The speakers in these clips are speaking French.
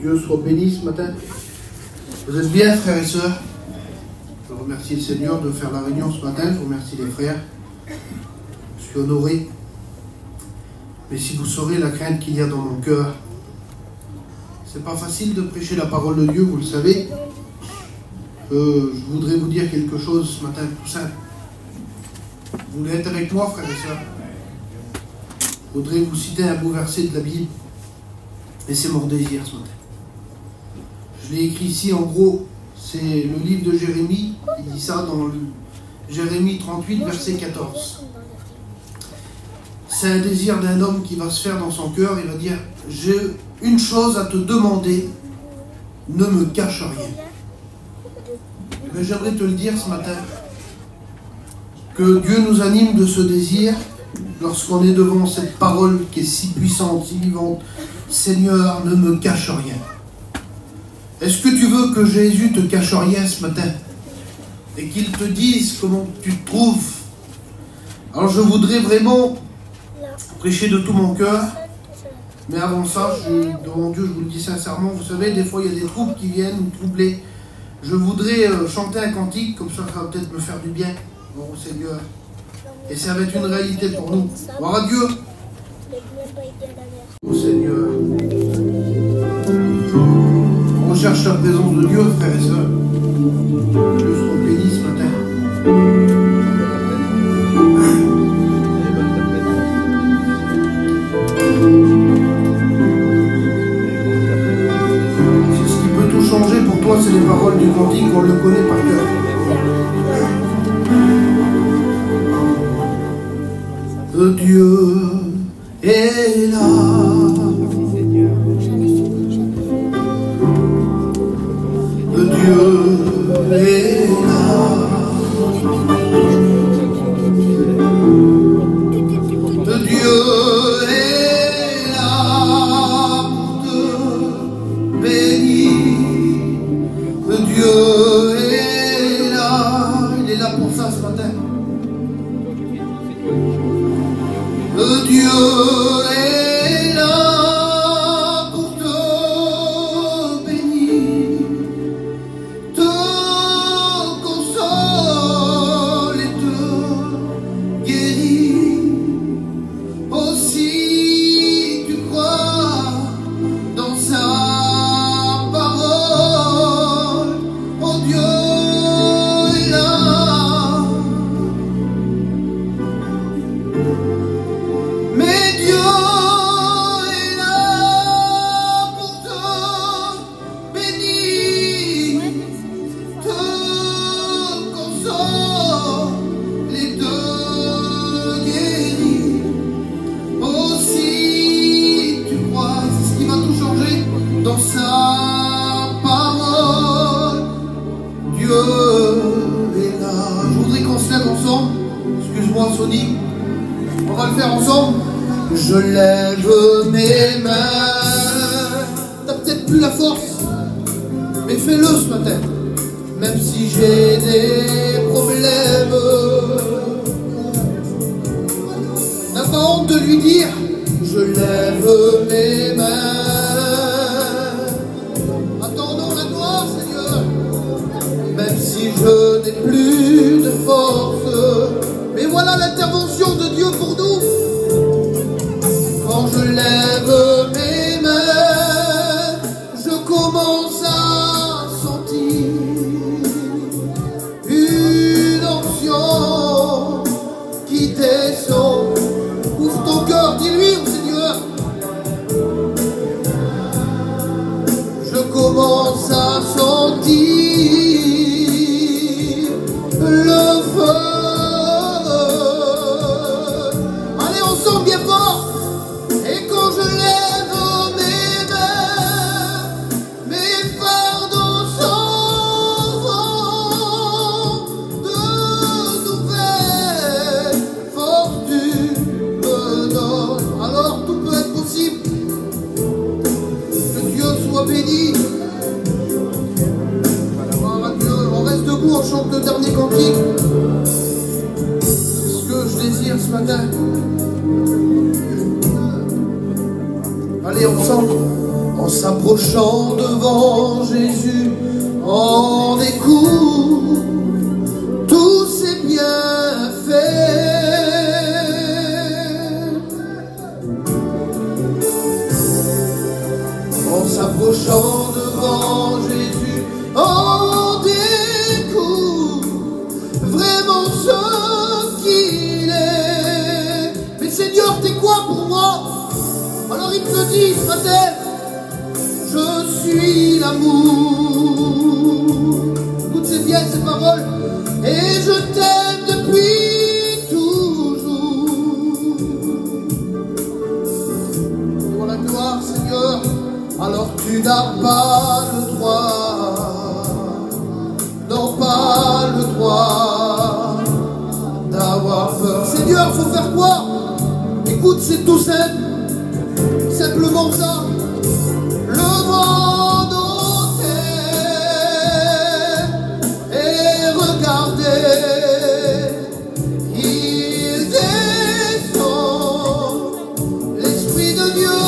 Dieu soit béni ce matin. Vous êtes bien, frères et sœurs? Je remercie le Seigneur de faire la réunion ce matin. Je remercie les frères. Je suis honoré. Mais si vous saurez la crainte qu'il y a dans mon cœur, c'est pas facile de prêcher la parole de Dieu, vous le savez. Je voudrais vous dire quelque chose ce matin, tout simple. Vous voulez être avec moi, frères et sœurs? Je voudrais vous citer un beau verset de la Bible. Et c'est mon désir ce matin. Je l'ai écrit ici, en gros, c'est le livre de Jérémie. Il dit ça dans Jérémie 38, verset 14. C'est un désir d'un homme qui va se faire dans son cœur. Il va dire, j'ai une chose à te demander, ne me cache rien. Mais j'aimerais te le dire ce matin, que Dieu nous anime de ce désir, lorsqu'on est devant cette parole qui est si puissante, si vivante. Seigneur, ne me cache rien. Est-ce que tu veux que Jésus te cache rien ce matin? Et qu'il te dise comment tu te trouves? Alors je voudrais vraiment prêcher de tout mon cœur. Mais avant ça, devant Dieu, je vous le dis sincèrement, vous savez, des fois il y a des troubles qui viennent nous troubler. Je voudrais chanter un cantique, comme ça va peut-être me faire du bien. Oh Seigneur. Et ça va être une réalité pour nous. Gloire à Dieu. Oh Seigneur. On cherche la présence de Dieu, frères et sœurs. Dieu soit béni ce matin. C'est ce qui peut tout changer pour toi, c'est les paroles du cantique, on le connaît par cœur. Dieu est là. Dieu est là. Dieu est là pour te bénir. Dieu est là. Il est là pour ça ce matin. Dieu est là pour te bénir, te consoler et te guérir. Aussi tu crois dans sa parole. Oh Dieu est là. Mais Dieu est là pour te bénir, te consoler et te guérir. Aussi tu crois, c'est ce qui va tout changer dans sa parole. Dieu est là. Je voudrais qu'on se lève ensemble. Excuse-moi Sony. On va le faire ensemble. Je lève mes mains. T'as peut-être plus la force, mais fais-le ce matin. Même si j'ai des problèmes, n'as pas honte de lui dire. Je lève mes mains. Attendons la gloire, Seigneur. Même si je n'ai plus de force. Mais voilà l'intervention de Dieu pour nous. Quand je lève mes mains, je commence à sentir une onction qui descend. Ouvre ton cœur, dis-lui au Seigneur. Je commence à sentir le feu. Bien fort. Et quand je lève mes mains, mes fardeaux s'en vont. De nouvelles forces tu me donnes. Alors tout peut être possible. Que Dieu soit béni. Gloire à Dieu. On reste debout, on chante le dernier cantique. Ce que je désire ce matin. Allez, ensemble, En s'approchant devant Jésus, on découvre tous ses bienfaits. En s'approchant devant Jésus, on découvre vraiment ce qu'il est. Mais Seigneur, t'es quoi pour moi? Alors il te dit ce matin, je suis l'amour. Écoute bien ces paroles. Et je t'aime depuis toujours. Pour la gloire, Seigneur, alors tu n'as pas le droit, non pas le droit d'avoir peur. Seigneur, faut faire quoi? Écoute, c'est tout simple, simplement ça. Le monde entier et regardez, il descend, l'Esprit de Dieu,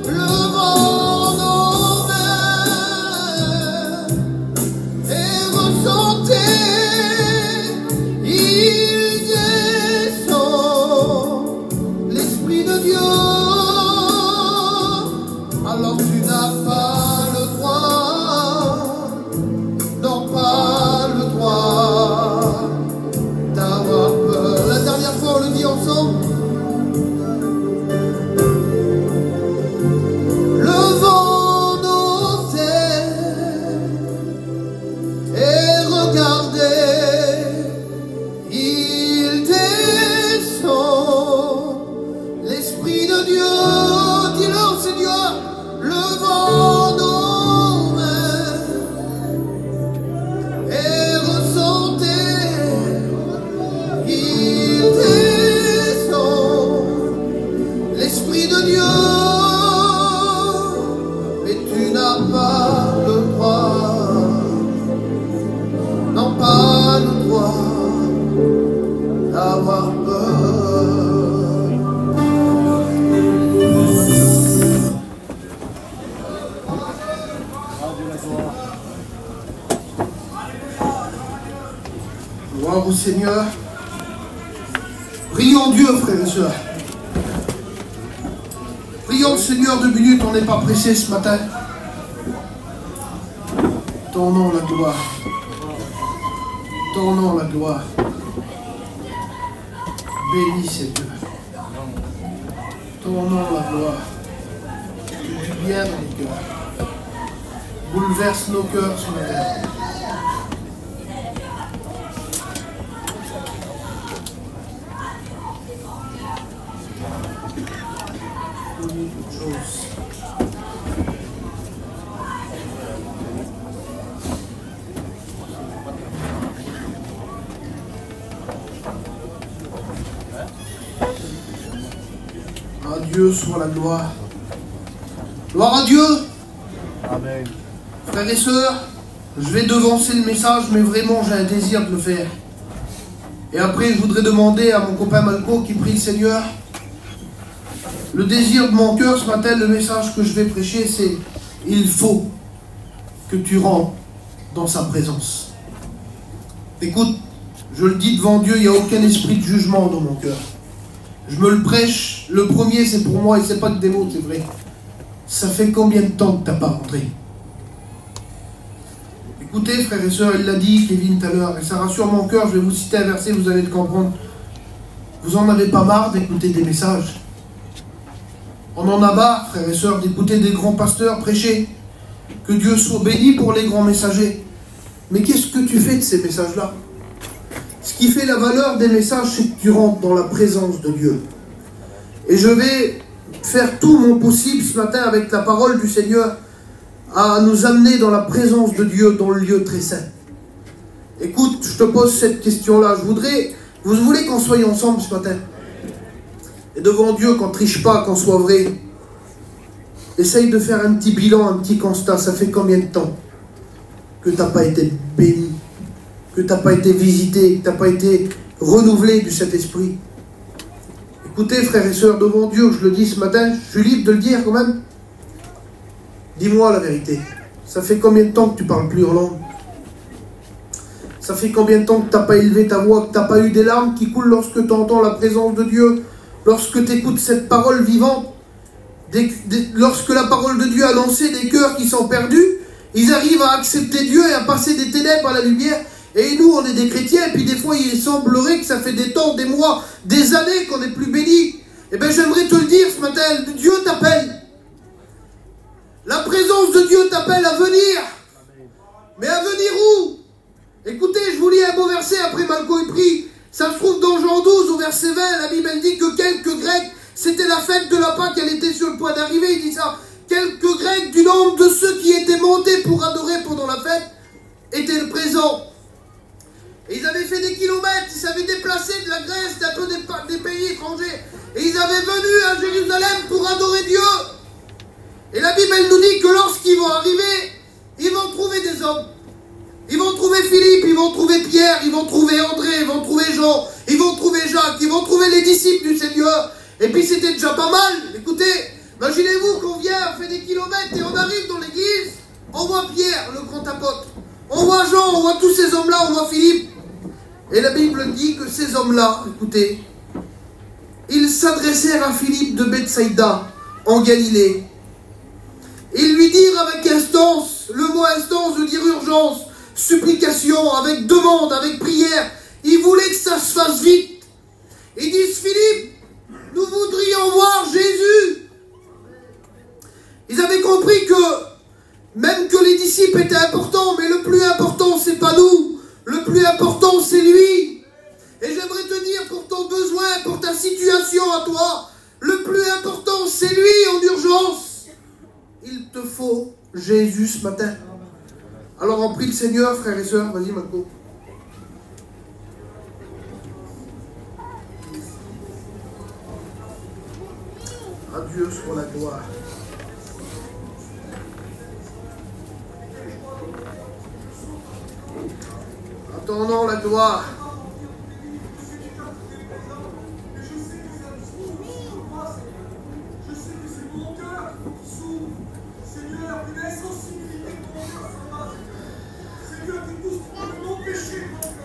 le monde entier et ressentez, il descend, l'Esprit de Dieu. Alors tu n'as pas le droit, non pas le droit d'avoir peur. La dernière fois on le dit ensemble. Le vent ôtait et regardez, il descend, l'Esprit de Dieu. Dis-le, Seigneur. Le vent nomme et ressentez, il descend, l'Esprit de Dieu, mais tu n'as pas le droit, non pas le droit d'avoir peur. Gloire au Seigneur. Prions Dieu, frères et sœurs. Prions le Seigneur 2 minutes, on n'est pas pressé ce matin. Ton nom la gloire. Ton nom la gloire. Béni Seigneur. Ton nom la gloire. Du bien dans les cœurs. Bouleverse nos cœurs ce matin. À Dieu soit la gloire. Gloire à Dieu. Amen. Frères et sœurs, je vais devancer le message, mais vraiment j'ai un désir de le faire. Et après, je voudrais demander à mon copain Malco qui prie le Seigneur. Le désir de mon cœur ce matin, le message que je vais prêcher, c'est « Il faut que tu rentres dans sa présence ». Écoute, je le dis devant Dieu, il n'y a aucun esprit de jugement dans mon cœur. Je me le prêche, le premier c'est pour moi et c'est pas que des mots, c'est vrai. Ça fait combien de temps que tu n'as pas rentré? Écoutez frères et sœurs, il l'a dit Kevin tout à l'heure, et ça rassure mon cœur, je vais vous citer un verset, vous allez le comprendre. Vous en avez pas marre d'écouter des messages? On en a marre, frères et sœurs, d'écouter des grands pasteurs prêcher. Que Dieu soit béni pour les grands messagers. Mais qu'est-ce que tu fais de ces messages-là? Ce qui fait la valeur des messages, c'est que tu rentres dans la présence de Dieu. Et je vais faire tout mon possible ce matin avec la parole du Seigneur à nous amener dans la présence de Dieu, dans le lieu très saint. Écoute, je te pose cette question-là. Vous voulez qu'on soit ensemble ce matin? Et devant Dieu, qu'on ne triche pas, qu'on soit vrai. Essaye de faire un petit bilan, un petit constat. Ça fait combien de temps que tu n'as pas été béni, que tu n'as pas été visité, que tu n'as pas été renouvelé du Saint-Esprit? Écoutez, frères et sœurs, devant Dieu, je le dis ce matin, je suis libre de le dire quand même. Dis-moi la vérité. Ça fait combien de temps que tu parles plus en langue? Ça fait combien de temps que tu n'as pas élevé ta voix, que tu n'as pas eu des larmes qui coulent lorsque tu entends la présence de Dieu, lorsque tu écoutes cette parole vivante, lorsque la parole de Dieu a lancé des cœurs qui sont perdus, ils arrivent à accepter Dieu et à passer des ténèbres à la lumière. Et nous, on est des chrétiens, et puis des fois, il semblerait que ça fait des temps, des mois, des années qu'on n'est plus bénis. Eh bien, j'aimerais te le dire ce matin, Dieu t'appelle. La présence de Dieu t'appelle à venir. Mais à venir où? Écoutez, je vous lis un beau verset, après Malco est pris. Ça se trouve dans Jean 12, au verset 20, la Bible dit que quelques Grecs, c'était la fête de la Pâque, elle était sur le point d'arriver, il dit ça. Quelques Grecs du nombre de ceux qui étaient montés pour adorer pendant la fête étaient présents. Et ils avaient fait des kilomètres, ils s'avaient déplacé de la Grèce, d'un peu des pays étrangers. Et ils avaient venu à Jérusalem pour adorer Dieu. Et la Bible, elle nous dit que lorsqu'ils vont arriver, ils vont trouver des hommes. Ils vont trouver Philippe, ils vont trouver Pierre, ils vont trouver André, ils vont trouver Jean, ils vont trouver Jacques, ils vont trouver les disciples du Seigneur. Et puis c'était déjà pas mal. Écoutez, imaginez-vous qu'on vient, on fait des kilomètres et on arrive dans l'église, on voit Pierre, le grand apôtre. On voit Jean, on voit tous ces hommes-là, on voit Philippe. Et la Bible dit que ces hommes-là, écoutez, ils s'adressèrent à Philippe de Bethsaïda, en Galilée. Ils lui dirent avec instance, le mot instance veut dire urgence, supplication, avec demande, avec prière. Ils voulaient que ça se fasse vite. Ils disent, Philippe, nous voudrions voir Jésus. Ils avaient compris que, même que les disciples étaient importants, mais le plus important, c'est pas nous. Le plus important, c'est lui. Et j'aimerais te dire, pour ton besoin, pour ta situation à toi, le plus important, c'est lui en urgence. Il te faut Jésus ce matin. Alors on prie le Seigneur, frères et sœurs. Vas-y, Marco. À Dieu soit la gloire. Attendons la gloire.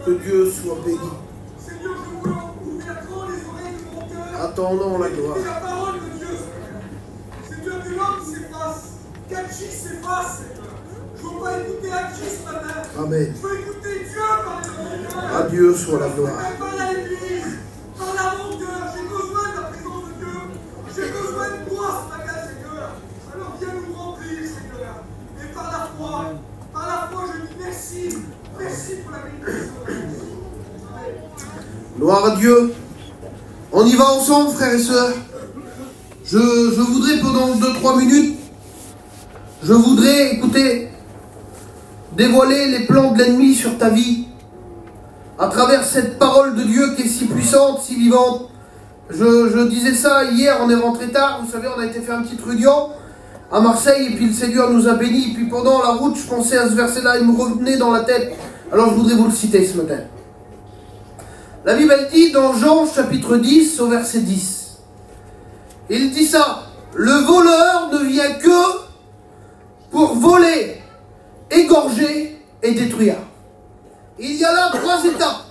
Que Dieu soit béni. Attendons la gloire. C'est la parole de Dieu. Seigneur, que l'homme s'efface, qu'Achis s'efface, Seigneur. Je ne veux pas écouter Achis ce matin. Amen. Je veux écouter Dieu parler de mon cœur. À Dieu soit la gloire. Par à l'église, par à mon cœur. J'ai besoin de la présence de Dieu. J'ai besoin de toi ce matin, Seigneur. Alors viens nous remplir, Seigneur. Et par la foi, je dis merci. Merci pour la bénédiction. Gloire à Dieu. On y va ensemble, frères et sœurs. Je voudrais pendant 2-3 minutes, je voudrais, écoutez, dévoiler les plans de l'ennemi sur ta vie à travers cette parole de Dieu qui est si puissante, si vivante. Je disais ça hier, on est rentré tard, vous savez, on a été faire une petite réunion à Marseille et puis le Seigneur nous a bénis. Et puis pendant la route, je pensais à ce verset-là, il me revenait dans la tête. Alors je voudrais vous le citer ce matin. La Bible elle dit dans Jean chapitre 10 au verset 10. Il dit ça, le voleur ne vient que pour voler, égorger et détruire. Il y a là 3 étapes.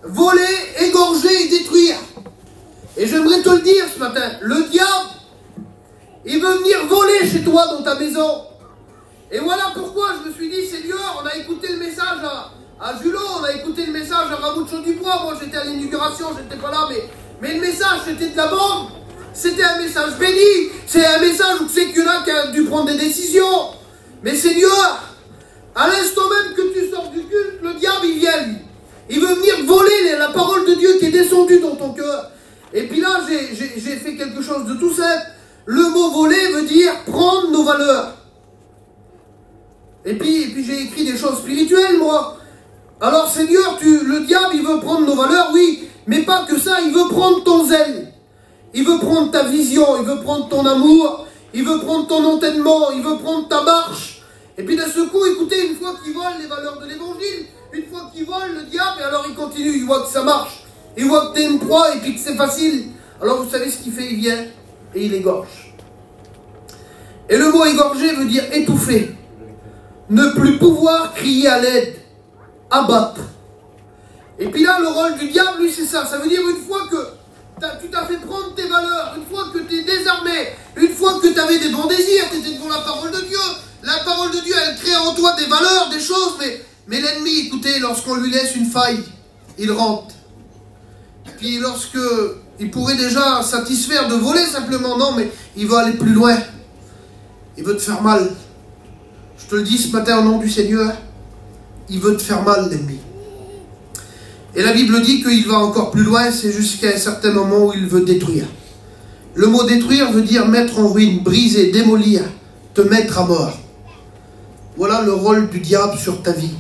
Voler, égorger et détruire. Et j'aimerais te le dire ce matin, le diable, il veut venir voler chez toi dans ta maison. Et voilà pourquoi je me suis dit, Seigneur, on a écouté le message à Julot, on a écouté le message à Ramoucho-Dubois. Moi j'étais à l'inauguration, j'étais pas là, mais le message c'était de la bombe. C'était un message béni. C'est un message où tu sais qu'il y en a qui a dû prendre des décisions. Mais Seigneur, à l'instant même que tu sors du culte, le diable il vient lui. Il veut venir voler la parole de Dieu qui est descendue dans ton cœur. Et puis là j'ai fait quelque chose de tout simple. Le mot voler veut dire prendre nos valeurs. Et puis j'ai écrit des choses spirituelles, moi. Alors Seigneur, le diable, il veut prendre nos valeurs, oui. Mais pas que ça, il veut prendre ton zèle. Il veut prendre ta vision, il veut prendre ton amour. Il veut prendre ton entendement, il veut prendre ta marche. Et puis d'un seul coup, écoutez, une fois qu'il vole les valeurs de l'évangile, une fois qu'il vole le diable, et alors il continue, il voit que ça marche. Il voit que tu es une proie et puis que c'est facile. Alors vous savez ce qu'il fait? Il vient et il égorge. Et le mot égorger veut dire étouffer. Ne plus pouvoir crier à l'aide. Abattre. Et puis là, le rôle du diable, lui, c'est ça. Ça veut dire une fois que tu t'as fait prendre tes valeurs, une fois que tu es désarmé, une fois que tu avais des bons désirs, tu étais devant la parole de Dieu. La parole de Dieu, elle crée en toi des valeurs, des choses, mais l'ennemi, écoutez, lorsqu'on lui laisse une faille, il rentre. Puis lorsque il pourrait déjà satisfaire de voler simplement, non, mais il va aller plus loin. Il veut te faire mal. Je te le dis ce matin au nom du Seigneur, il veut te faire mal, l'ennemi. Et la Bible dit qu'il va encore plus loin, c'est jusqu'à un certain moment où il veut détruire. Le mot détruire veut dire mettre en ruine, briser, démolir, te mettre à mort. Voilà le rôle du diable sur ta vie.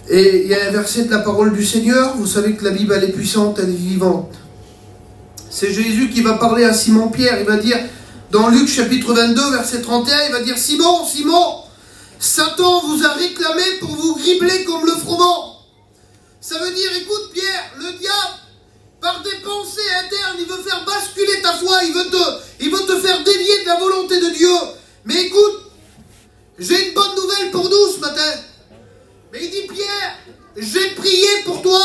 Et il y a un verset de la parole du Seigneur, vous savez que la Bible elle est puissante, elle est vivante. C'est Jésus qui va parler à Simon-Pierre, il va dire, dans Luc chapitre 22, verset 31, il va dire, Simon, Simon, Satan vous a réclamé pour vous gribler comme le froment. Ça veut dire, écoute Pierre, le diable, par des pensées internes, il veut faire basculer ta foi, il veut te faire dévier de la volonté de Dieu. Mais écoute, j'ai une bonne nouvelle pour nous ce matin. Mais il dit, Pierre, j'ai prié pour toi.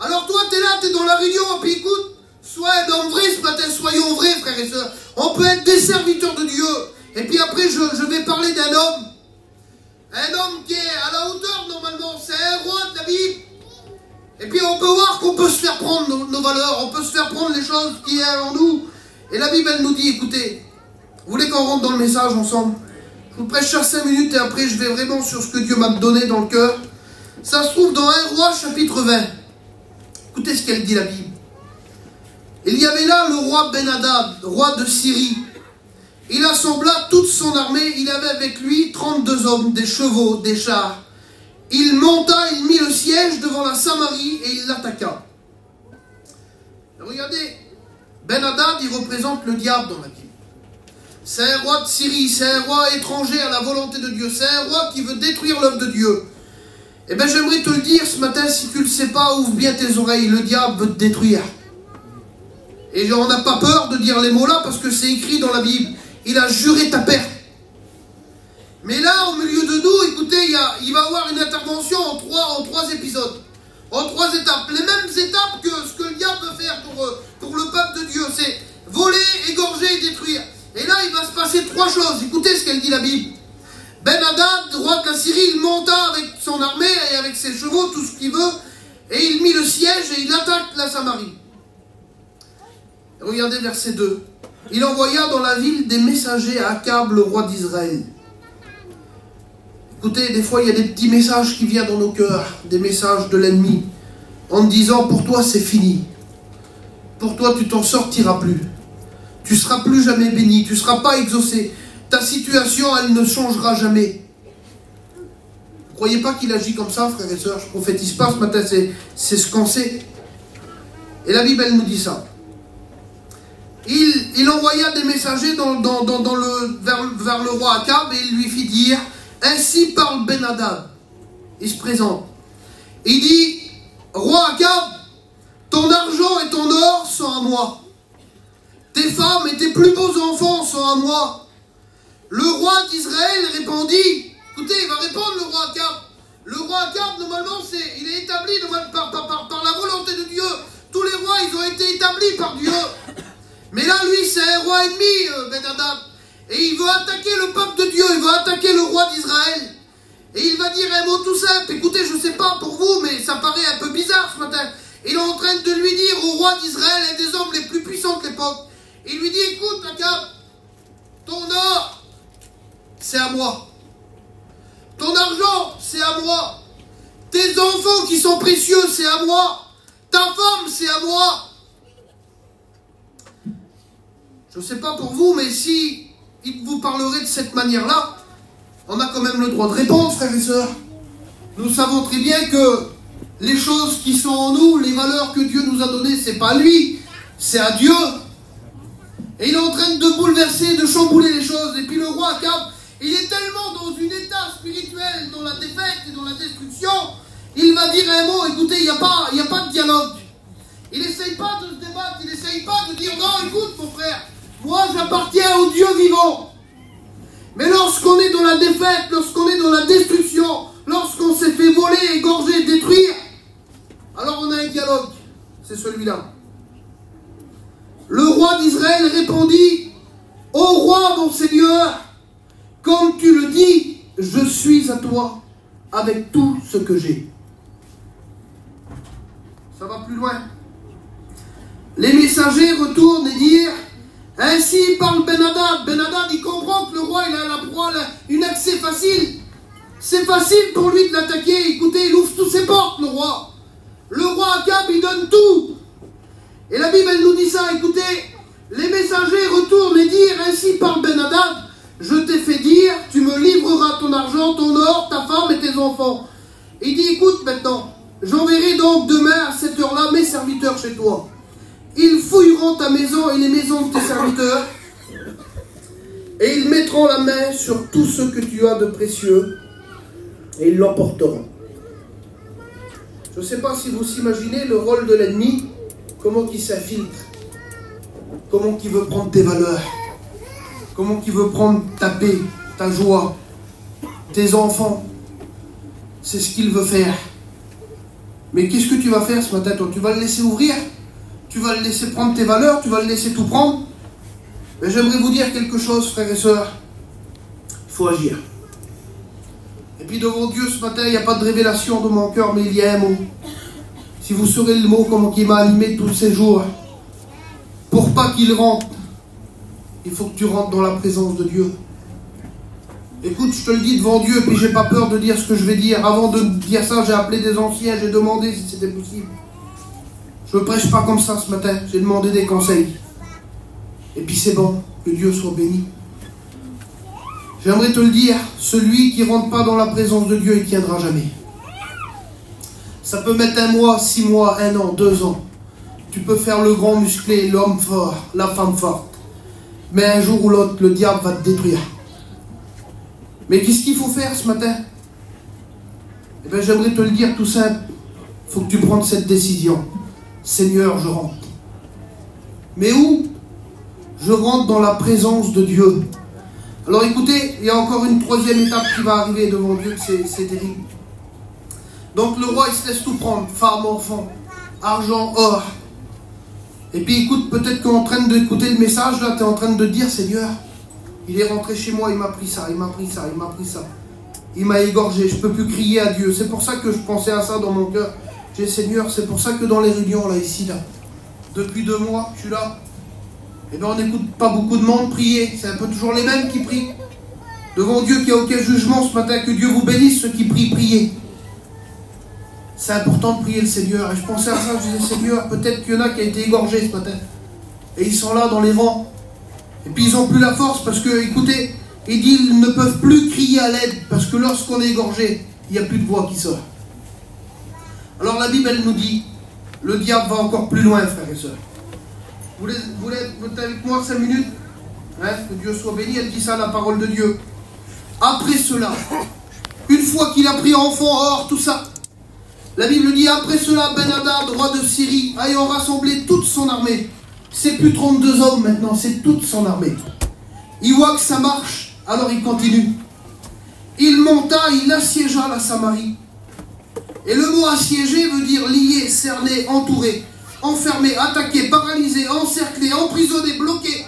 Alors toi, tu es là, tu es dans la réunion, puis écoute, sois un homme vrai ce matin, soyons vrais, frères et sœurs. On peut être des serviteurs de Dieu. Et puis après, je vais parler d'un homme. Un homme qui est à la hauteur, normalement, c'est un roi de la Bible. Et puis on peut voir qu'on peut se faire prendre nos valeurs, on peut se faire prendre les choses qui sont en nous. Et la Bible, elle nous dit, écoutez, vous voulez qu'on rentre dans le message ensemble? Je vous prêche 5 minutes et après je vais vraiment sur ce que Dieu m'a donné dans le cœur. Ça se trouve dans 1 Roi chapitre 20. Écoutez ce qu'elle dit la Bible. Il y avait là le roi Ben-Hadad, roi de Syrie. Il assembla toute son armée, il avait avec lui 32 hommes, des chevaux, des chars. Il monta, il mit le siège devant la Samarie et il l'attaqua. Regardez, Ben-Hadad, il représente le diable dans la Bible. C'est un roi de Syrie, c'est un roi étranger à la volonté de Dieu, c'est un roi qui veut détruire l'œuvre de Dieu. Eh bien j'aimerais te le dire ce matin, si tu ne le sais pas, ouvre bien tes oreilles, le diable veut te détruire. Et on n'a pas peur de dire les mots là parce que c'est écrit dans la Bible. Il a juré ta perte. Mais là, au milieu de nous, écoutez, il va y avoir une intervention en trois épisodes. En 3 étapes. Les mêmes étapes que ce que le diable veut faire pour le peuple de Dieu. C'est voler, égorger et détruire. Et là, il va se passer 3 choses. Écoutez ce qu'elle dit la Bible. Ben-Hadad, roi de la Syrie, il monta avec son armée et avec ses chevaux, tout ce qu'il veut. Et il mit le siège et il attaque la Samarie. Regardez verset 2. Il envoya dans la ville des messagers à Akab, le roi d'Israël. Écoutez, des fois, il y a des petits messages qui viennent dans nos cœurs, des messages de l'ennemi, en te disant, pour toi, c'est fini. Pour toi, tu t'en sortiras plus. Tu ne seras plus jamais béni, tu ne seras pas exaucé. Ta situation, elle ne changera jamais. Vous ne croyez pas qu'il agit comme ça, frères et sœurs? Je ne prophétise pas ce matin, c'est ce qu'on sait. Et la Bible, elle nous dit ça. Il envoya des messagers vers le roi Akab et il lui fit dire, ainsi parle Ben-Hadad. Il se présente. Il dit, roi Akab, ton argent et ton or sont à moi. Tes femmes et tes plus beaux enfants sont à moi. Le roi d'Israël répondit, écoutez, il va répondre le roi Akab. Le roi Akab, normalement, il est établi par la volonté de Dieu. Tous les rois, ils ont été établis par Dieu. Mais là, lui, c'est un roi ennemi, Ben-Hadad. Et il veut attaquer le peuple de Dieu, il veut attaquer le roi d'Israël. Et il va dire un mot tout simple. Écoutez, je ne sais pas pour vous, mais ça paraît un peu bizarre ce matin. Il est en train de lui dire au roi d'Israël, un des hommes les plus puissants de l'époque. Il lui dit, écoute, Akab, ton or, c'est à moi. Ton argent, c'est à moi. Tes enfants qui sont précieux, c'est à moi. Ta femme, c'est à moi. Je ne sais pas pour vous, mais si il vous parlerait de cette manière-là, on a quand même le droit de répondre, frères et sœurs. Nous savons très bien que les choses qui sont en nous, les valeurs que Dieu nous a données, c'est pas lui, c'est à Dieu. Et il est en train de bouleverser, de chambouler les choses. Et puis le roi Akab, il est tellement dans un état spirituel, dans la défaite et dans la destruction, il va dire un mot, écoutez, il n'y a pas de dialogue. Il n'essaye pas de se débattre, il n'essaye pas de dire non, écoute mon frère, moi j'appartiens au Dieu vivant. Mais lorsqu'on est dans la défaite, lorsqu'on est dans la destruction, lorsqu'on s'est fait voler, égorger, détruire, alors on a un dialogue, c'est celui-là. Le roi d'Israël répondit, ô roi mon Seigneur, comme tu le dis, je suis à toi avec tout ce que j'ai. Ça va plus loin. Les messagers retournent et disent, ainsi parle Ben-Hadad. Ben-Hadad, il comprend que le roi, il a la proie, une accès facile. C'est facile pour lui de l'attaquer. Écoutez, il ouvre toutes ses portes, le roi. Le roi Akab, il donne tout. Et la Bible, elle nous dit ça, écoutez, les messagers retournent et disent, ainsi parle Ben-Hadad, je t'ai fait dire, tu me livreras ton argent, ton or, ta femme et tes enfants. Il dit, écoute maintenant, j'enverrai donc demain à cette heure-là mes serviteurs chez toi. Ils fouilleront ta maison et les maisons de tes serviteurs, et ils mettront la main sur tout ce que tu as de précieux, et ils l'emporteront. Je ne sais pas si vous imaginez le rôle de l'ennemi, comment il s'infiltre, comment il veut prendre tes valeurs, comment il veut prendre ta paix, ta joie, tes enfants. C'est ce qu'il veut faire. Mais qu'est-ce que tu vas faire ce matin, toi? Tu vas le laisser ouvrir? Tu vas le laisser prendre tes valeurs? Tu vas le laisser tout prendre? Mais j'aimerais vous dire quelque chose, frères et sœurs. Il faut agir. Et puis devant Dieu ce matin, il n'y a pas de révélation de mon cœur, mais il y a un mot. Si vous saurez le mot, comment il m'a animé tous ces jours, pour pas qu'il rentre, il faut que tu rentres dans la présence de Dieu. Écoute, je te le dis devant Dieu, puis j'ai pas peur de dire ce que je vais dire. Avant de dire ça, j'ai appelé des anciens, j'ai demandé si c'était possible. Je ne prêche pas comme ça ce matin, j'ai demandé des conseils. Et puis c'est bon, que Dieu soit béni. J'aimerais te le dire, celui qui ne rentre pas dans la présence de Dieu, il ne tiendra jamais. Ça peut mettre 1 mois, 6 mois, 1 an, 2 ans. Tu peux faire le grand musclé, l'homme fort, la femme forte. Mais un jour ou l'autre, le diable va te détruire. Mais qu'est-ce qu'il faut faire ce matin? Eh bien, j'aimerais te le dire tout simple. Il faut que tu prennes cette décision. Seigneur, je rentre. Mais où? Je rentre dans la présence de Dieu. Alors écoutez, il y a encore une 3e étape qui va arriver devant Dieu, c'est terrible. Donc le roi, il se laisse tout prendre. Femme, enfant, argent, or. Et puis écoute, peut-être qu'en train d'écouter le message, là, tu es en train de te dire, Seigneur, il est rentré chez moi, il m'a pris ça, il m'a pris ça, il m'a pris ça. Il m'a égorgé, je ne peux plus crier à Dieu. C'est pour ça que je pensais à ça dans mon cœur. J'ai dit, Seigneur, c'est pour ça que dans les réunions, là, ici, là, depuis 2 mois, je suis là. Et bien on n'écoute pas beaucoup de monde prier. C'est un peu toujours les mêmes qui prient. Devant Dieu, qu'il n'y a aucun jugement ce matin, que Dieu vous bénisse, ceux qui prient, priez. C'est important de prier le Seigneur. Et je pensais à ça, je disais, Seigneur, peut-être qu'il y en a qui a été égorgé ce matin. Et ils sont là dans les rangs. Et puis ils n'ont plus la force parce que, écoutez, il dit, ils ne peuvent plus crier à l'aide. Parce que lorsqu'on est égorgé, il n'y a plus de voix qui sort. Alors la Bible, elle nous dit, le diable va encore plus loin, frères et sœurs. Vous êtes avec moi 5 minutes, hein, que Dieu soit béni, elle dit ça, la parole de Dieu. Après cela, une fois qu'il a pris enfant, or, tout ça, la Bible dit, après cela, Ben-Hadad, roi de Syrie, ayant rassemblé toute son armée, c'est plus 32 hommes maintenant, c'est toute son armée. Il voit que ça marche, alors il continue. Il monta, il assiégea la Samarie. Et le mot assiégé veut dire lié, cerné, entouré, enfermé, attaqué, paralysé, encerclé, emprisonné, bloqué.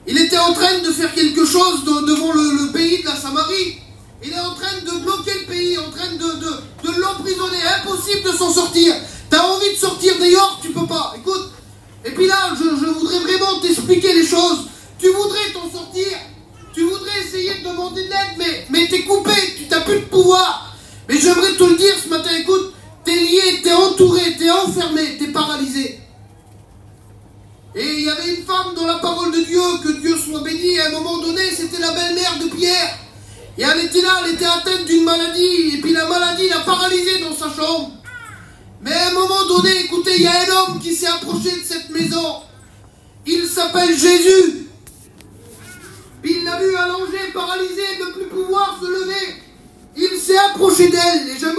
Il était en train de faire quelque chose devant le pays de la Samarie. Il est en train de bloquer le pays, en train de l'emprisonner. Impossible de s'en sortir. Tu as envie de sortir dehors, tu peux pas. Écoute. Et puis là, je voudrais vraiment t'expliquer les choses. Tu voudrais t'en sortir. Tu voudrais essayer de demander de l'aide, mais t'es coupé, tu n'as plus de pouvoir. Mais j'aimerais te le dire ce matin, écoute. T'es lié, t'es entouré, t'es enfermé, t'es paralysé. Et il y avait une femme dans la parole de Dieu, que Dieu soit béni, à un moment donné, c'était la belle-mère de Pierre. Et elle était là, elle était atteinte d'une maladie, et puis la maladie l'a paralysée dans sa chambre. Mais à un moment donné, écoutez, il y a un homme qui s'est approché de cette maison. Il s'appelle Jésus. Il l'a vu allongé, paralysé, ne plus pouvoir se lever. Il s'est approché d'elle, et j'aimerais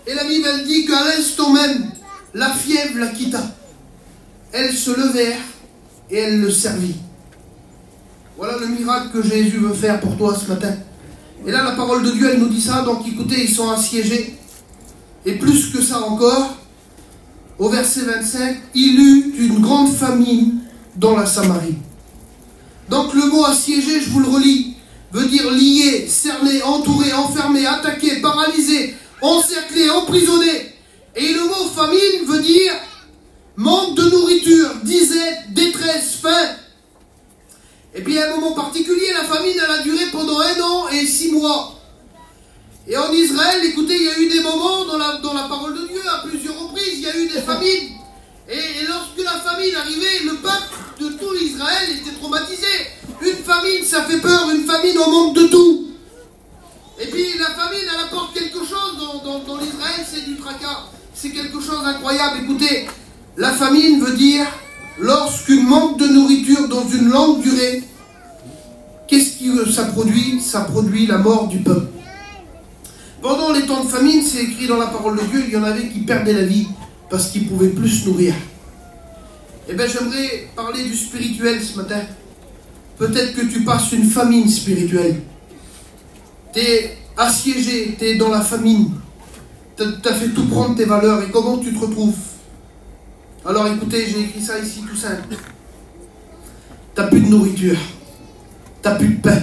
Et la Bible, elle dit qu'à l'instant même, la fièvre la quitta. Elles se levèrent et elle le servit. Voilà le miracle que Jésus veut faire pour toi ce matin. Et là, la parole de Dieu, elle nous dit ça. Donc écoutez, ils sont assiégés. Et plus que ça encore, au verset 25, il eut une grande famine dans la Samarie. Donc le mot assiégé, je vous le relis, veut dire lié, cerné, entouré, enfermé, attaqué, paralysé, encerclé, emprisonné. Et le mot famine veut dire manque de nourriture, disette, détresse, faim. Et puis à un moment particulier, la famine, elle a duré pendant 1 an et 6 mois. Et en Israël, écoutez, il y a eu des moments dans la parole de Dieu, à plusieurs reprises, il y a eu des famines. Et lorsque la famine arrivait, le peuple de tout Israël était traumatisé. Une famine, ça fait peur, une famine, on manque de tout. Et puis la famine, elle apporte quelque chose dans l'Israël, c'est du tracas. C'est quelque chose d'incroyable. Écoutez, la famine veut dire, lorsqu'une manque de nourriture dans une longue durée, qu'est-ce que ça produit? Ça produit la mort du peuple. Pendant les temps de famine, c'est écrit dans la parole de Dieu, il y en avait qui perdaient la vie parce qu'ils ne pouvaient plus se nourrir. Eh bien, j'aimerais parler du spirituel ce matin. Peut-être que tu passes une famine spirituelle. Tu es assiégé, tu es dans la famine. Tu as fait tout prendre tes valeurs. Et comment tu te retrouves? Alors écoutez, j'ai écrit ça ici tout simple. Tu n'as plus de nourriture. Tu n'as plus de pain.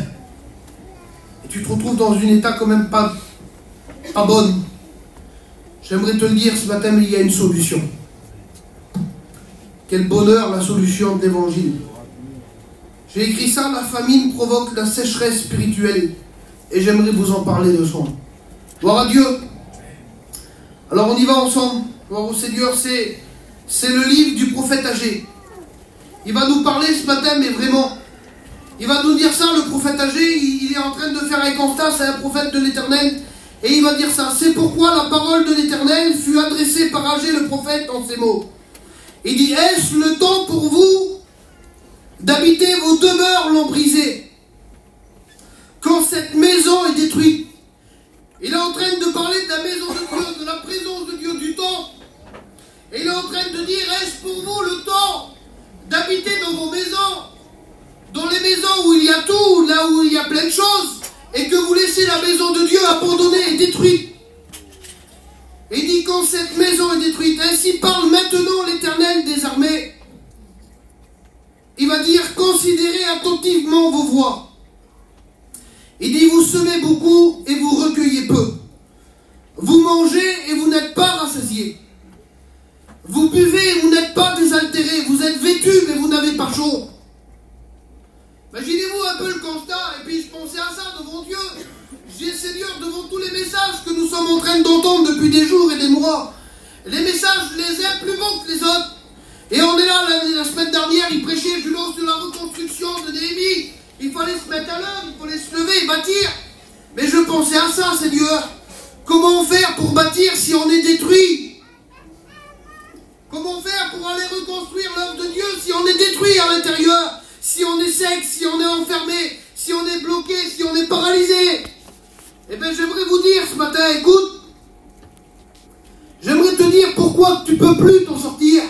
Et tu te retrouves dans un état quand même pas bonne. J'aimerais te le dire ce matin, mais il y a une solution. Quel bonheur, la solution de l'évangile. J'ai écrit ça, la famine provoque la sécheresse spirituelle. Et j'aimerais vous en parler de son. Gloire à Dieu. Alors on y va ensemble. Gloire au Seigneur, c'est le livre du prophète Agé. Il va nous parler ce matin, mais vraiment. Il va nous dire ça, le prophète Agé, il est en train de faire un constat, c'est un prophète de l'Éternel. Et il va dire ça, c'est pourquoi la parole de l'Éternel fut adressée par Agé le prophète en ces mots. Il dit, est-ce le temps pour vous d'habiter vos demeures l'ont brisée, quand cette maison est détruite? Il est en train de parler de la maison de Dieu, de la présence de Dieu, du temps. Et il est en train de dire, est-ce pour vous le temps d'habiter dans vos maisons, dans les maisons où il y a tout, là où il y a plein de choses, et que vous laissez la maison de Dieu abandonnée et détruite? Et il dit, quand cette maison est détruite, ainsi parle maintenant l'Éternel des armées. Il va dire, considérez attentivement vos voies. Il dit, vous semez beaucoup et vous recueillez peu. Vous mangez et vous n'êtes pas rassasiés. Vous buvez et vous n'êtes pas désaltérés. Vous êtes vêtus mais vous n'avez pas chaud. Imaginez-vous un peu le constat, et puis je pensais à ça devant Dieu. Je dis, Seigneur, devant tous les messages que nous sommes en train d'entendre depuis des jours et des mois, les messages, les uns plus bons que les autres. Et on est là, la semaine dernière, il prêchait Jules sur la reconstruction de Néhémie. Il fallait se mettre à l'œuvre, il fallait se lever et bâtir. Mais je pensais à ça, Seigneur. Comment faire pour bâtir si on est détruit? Comment faire pour aller reconstruire l'œuvre de Dieu si on est détruit à l'intérieur? Si on est sec, si on est enfermé, si on est bloqué, si on est paralysé? Eh bien, j'aimerais vous dire ce matin, écoute, j'aimerais te dire pourquoi tu ne peux plus t'en sortir.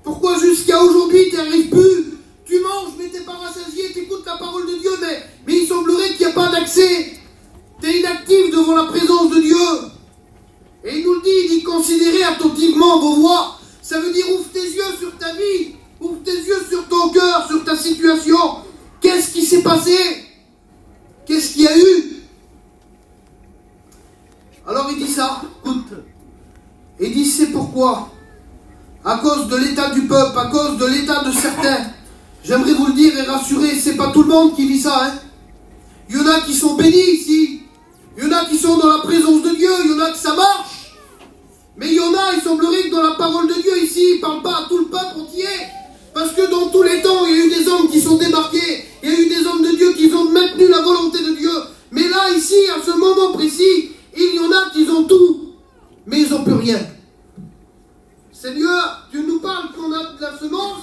Pourquoi jusqu'à aujourd'hui tu n'y arrives plus. Tu manges mais tu n'es pas rassasié, tu écoutes la parole de Dieu, mais il semblerait qu'il n'y a pas d'accès. Tu es inactif devant la présence de Dieu. Et il nous le dit, il dit, considérez attentivement vos voies. Ça veut dire, ouvre tes yeux sur ta vie, ouvre tes yeux sur ton cœur, sur ta situation. Qu'est-ce qui s'est passé? Qu'est-ce qu'il y a eu? Alors il dit ça, écoute. Il dit, c'est pourquoi, à cause de l'état du peuple, à cause de l'état de certains, j'aimerais vous le dire et rassurer, c'est pas tout le monde qui vit ça, hein. Il y en a qui sont bénis ici, il y en a qui sont dans la présence de Dieu, il y en a que ça marche. Mais il y en a, il semblerait que dans la parole de Dieu ici, il ne parle pas à tout le peuple entier. Parce que dans tous les temps, il y a eu des hommes qui sont démarqués, il y a eu des hommes de Dieu qui ont maintenu la volonté de Dieu. Mais là, ici, à ce moment précis, il y en a qui ont tout, mais ils n'ont plus rien. Seigneur, tu nous parles qu'on a de la semence,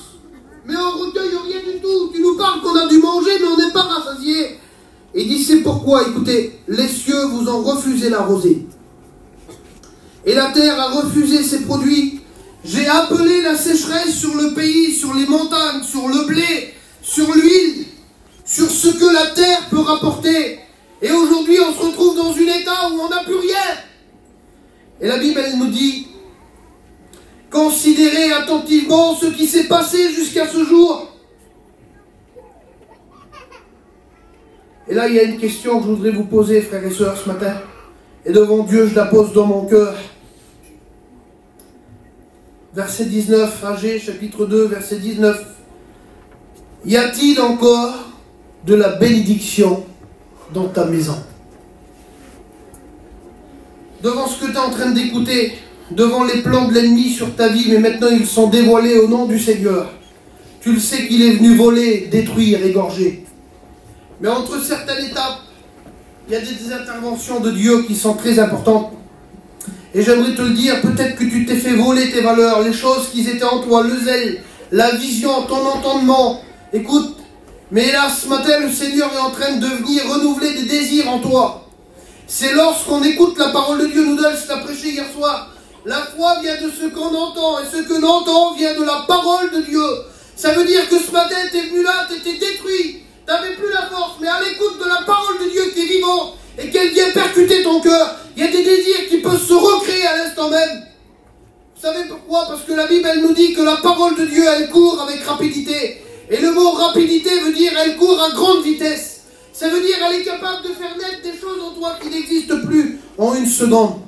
mais on ne recueille rien du tout. Tu nous parles qu'on a dû manger, mais on n'est pas rassasié. Et il dit, c'est pourquoi, écoutez, les cieux vous ont refusé la rosée. et la terre a refusé ses produits. J'ai appelé la sécheresse sur le pays, sur les montagnes, sur le blé, sur l'huile, sur ce que la terre peut rapporter. Et aujourd'hui, on se retrouve dans un état où on n'a plus rien. Et la Bible, elle nous dit, considérez attentivement ce qui s'est passé jusqu'à ce jour. Et là, il y a une question que je voudrais vous poser, frères et sœurs, ce matin. Et devant Dieu, je la pose dans mon cœur. Verset 19, Agé, chapitre 2, verset 19. Y a-t-il encore de la bénédiction dans ta maison? Devant ce que tu es en train d'écouter, devant les plans de l'ennemi sur ta vie, mais maintenant ils sont dévoilés au nom du Seigneur. Tu le sais qu'il est venu voler, détruire, égorger. Mais entre certaines étapes, il y a des interventions de Dieu qui sont très importantes. Et j'aimerais te le dire, peut-être que tu t'es fait voler tes valeurs, les choses qui étaient en toi, le zèle, la vision, ton entendement. Écoute, mais là, ce matin, le Seigneur est en train de venir renouveler des désirs en toi. C'est lorsqu'on écoute la parole de Dieu, nous l'a prêché hier soir. La foi vient de ce qu'on entend, et ce que l'on entend vient de la parole de Dieu. Ça veut dire que ce matin, tu es venu là, tu étais détruit, tu n'avais plus la force, mais à l'écoute de la parole de Dieu qui est vivante, et qu'elle vient percuter ton cœur, il y a des désirs qui peuvent se recréer à l'instant même. Vous savez pourquoi? Parce que la Bible, elle nous dit que la parole de Dieu, elle court avec rapidité. Et le mot rapidité veut dire elle court à grande vitesse. Ça veut dire elle est capable de faire naître des choses en toi qui n'existent plus en une seconde.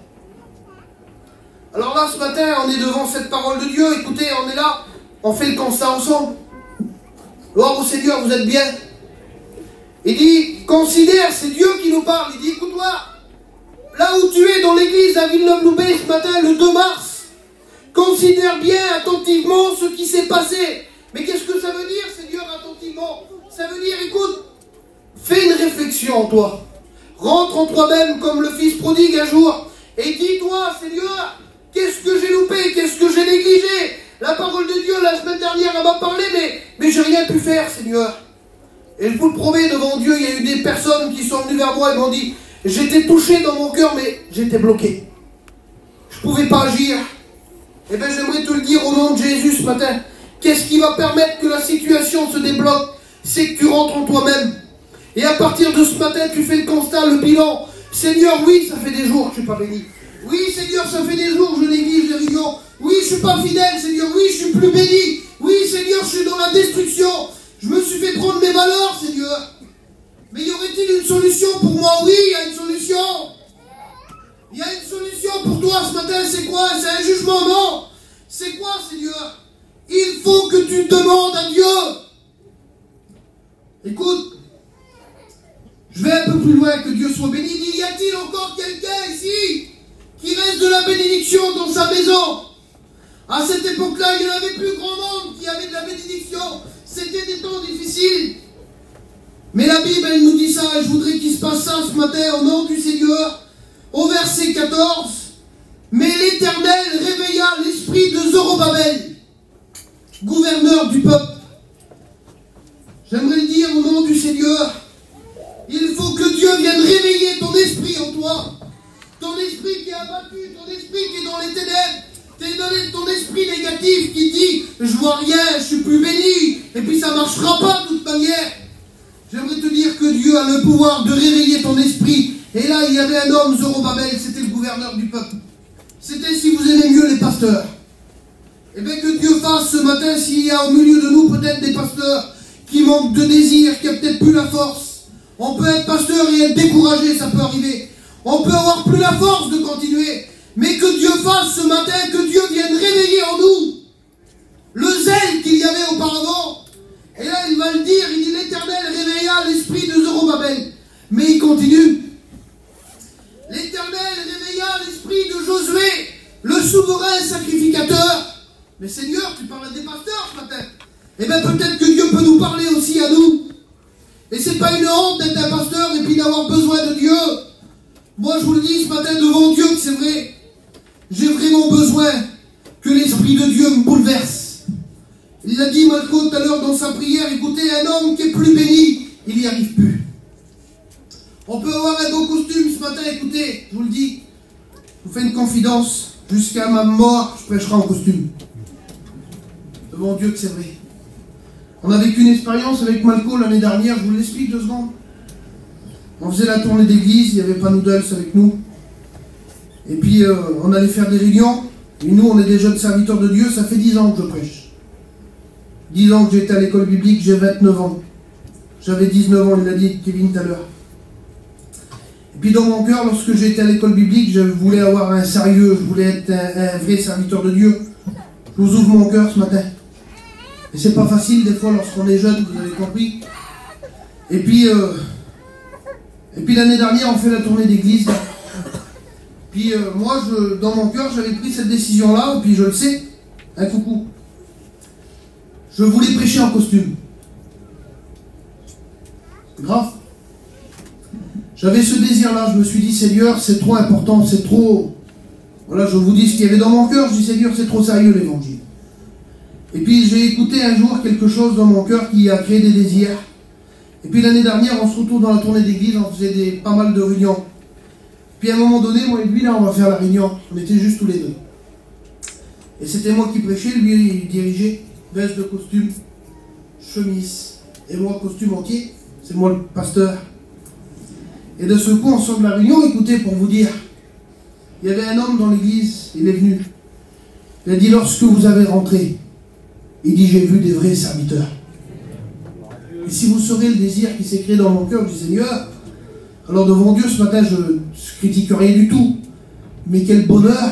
Alors là, ce matin, on est devant cette parole de Dieu. Écoutez, on est là, on fait le constat ensemble. Gloire au Seigneur, vous êtes bien. Il dit, considère, c'est Dieu qui nous parle. Il dit, écoute-moi, là où tu es dans l'église à Villeneuve-Loubet ce matin, le 2 mars, considère bien attentivement ce qui s'est passé. Mais qu'est-ce que ça veut dire, Seigneur, attentivement? Ça veut dire, écoute, fais une réflexion en toi. Rentre en toi-même comme le fils prodigue un jour. Et dis-toi, Seigneur, qu'est-ce que j'ai loupé? Qu'est-ce que j'ai négligé? La parole de Dieu, la semaine dernière, elle m'a parlé, mais j'ai rien pu faire, Seigneur. Et je vous le promets, devant Dieu, il y a eu des personnes qui sont venues vers moi et m'ont dit, j'étais touché dans mon cœur, mais j'étais bloqué. Je ne pouvais pas agir. Eh bien, j'aimerais te le dire au nom de Jésus ce matin. Qu'est-ce qui va permettre que la situation se débloque? C'est que tu rentres en toi-même. Et à partir de ce matin, tu fais le constat, le bilan. Seigneur, oui, ça fait des jours que je ne suis pas béni. Oui, Seigneur, ça fait des jours que je néglige les réunions. Oui, je ne suis pas fidèle, Seigneur. Oui, je suis plus béni. Oui, Seigneur, je suis dans la destruction. Je me suis fait prendre mes valeurs, Seigneur. Mais y aurait-il une solution pour moi? Oui, il y a une solution. Il y a une solution pour toi ce matin, c'est quoi? C'est un jugement? Non. C'est quoi, Seigneur? Il faut que tu demandes à Dieu. Écoute, je vais un peu plus loin, que Dieu soit béni. Il dit, y a-t-il encore quelqu'un ici qui reste de la bénédiction dans sa maison? À cette époque-là, il n'y en avait plus grand monde qui avait de la bénédiction. C'était des temps difficiles. Mais la Bible, elle nous dit ça, et je voudrais qu'il se passe ça ce matin au nom du Seigneur. Au verset 14, mais l'Éternel réveilla l'esprit de Zorobabel, gouverneur du peuple. J'aimerais le dire au nom du Seigneur. Il faut que Dieu vienne réveiller ton esprit en toi. Ton esprit qui est abattu, ton esprit qui est dans les ténèbres. Ton esprit négatif qui dit, je vois rien, je suis plus béni, et puis ça ne marchera pas de toute manière. J'aimerais te dire que Dieu a le pouvoir de réveiller ton esprit. Et là, il y avait un homme, Zorobabel, c'était le gouverneur du peuple. C'était, si vous aimez mieux, les pasteurs. Et bien que Dieu fasse ce matin, s'il y a au milieu de nous peut-être des pasteurs qui manquent de désir, qui n'ont peut-être plus la force. On peut être pasteur et être découragé, ça peut arriver. On peut avoir plus la force de continuer. Mais que Dieu fasse ce matin, que Dieu vienne réveiller en nous le zèle qu'il y avait auparavant. Et là, il va le dire, il dit, l'Éternel réveilla l'esprit de Zorobabel. Mais il continue. L'Éternel réveilla l'esprit de Josué, le souverain sacrificateur. Mais Seigneur, tu parles à des pasteurs ce matin. Eh bien, peut-être que Dieu peut nous parler aussi à nous. Et c'est pas une honte d'être un pasteur et puis d'avoir besoin de Dieu. Moi, je vous le dis ce matin devant Dieu que c'est vrai. J'ai vraiment besoin que l'Esprit de Dieu me bouleverse. Il l'a dit, Malco, tout à l'heure dans sa prière, écoutez, un homme qui est plus béni, il n'y arrive plus. On peut avoir un beau costume ce matin, écoutez, je vous le dis. je vous fais une confidence, jusqu'à ma mort, je prêcherai en costume. Devant Dieu que c'est vrai. On a vécu une expérience avec Malco l'année dernière, je vous l'explique 2 secondes. On faisait la tournée d'église, il n'y avait pas Noodles avec nous. Et puis on allait faire des réunions. Et nous, on est des jeunes serviteurs de Dieu, ça fait 10 ans que je prêche. 10 ans que j'étais à l'école biblique, j'ai 29 ans. J'avais 19 ans, il l'a dit Kevin tout à l'heure. Et puis dans mon cœur, lorsque j'étais à l'école biblique, je voulais avoir un sérieux, je voulais être un vrai serviteur de Dieu. Je vous ouvre mon cœur ce matin. Et c'est pas facile des fois lorsqu'on est jeune, vous avez compris. Et puis l'année dernière, on fait la tournée d'église. Puis moi, dans mon cœur, j'avais pris cette décision-là, et puis je le sais, un coucou. Je voulais prêcher en costume. C'est grave. J'avais ce désir-là, je me suis dit, Seigneur, c'est trop important, c'est trop... Voilà, je vous dis ce qu'il y avait dans mon cœur, je dis, Seigneur, c'est trop sérieux l'évangile. Et puis j'ai écouté un jour quelque chose dans mon cœur qui a créé des désirs. Et puis l'année dernière, on se retrouve dans la tournée d'église, on faisait pas mal de réunions. Puis à un moment donné, moi et lui, là, on va faire la réunion. On était juste tous les deux. Et c'était moi qui prêchais, lui, il dirigeait, veste de costume, chemise, et moi, costume entier. C'est moi le pasteur. Et de ce coup, on sort de la réunion, écoutez, pour vous dire, il y avait un homme dans l'église, il est venu. Il a dit, lorsque vous avez rentré, il dit, j'ai vu des vrais serviteurs. Et si vous saurez le désir qui s'est créé dans mon cœur, je dis, Seigneur, alors devant Dieu, ce matin, je ne critique rien du tout. Mais quel bonheur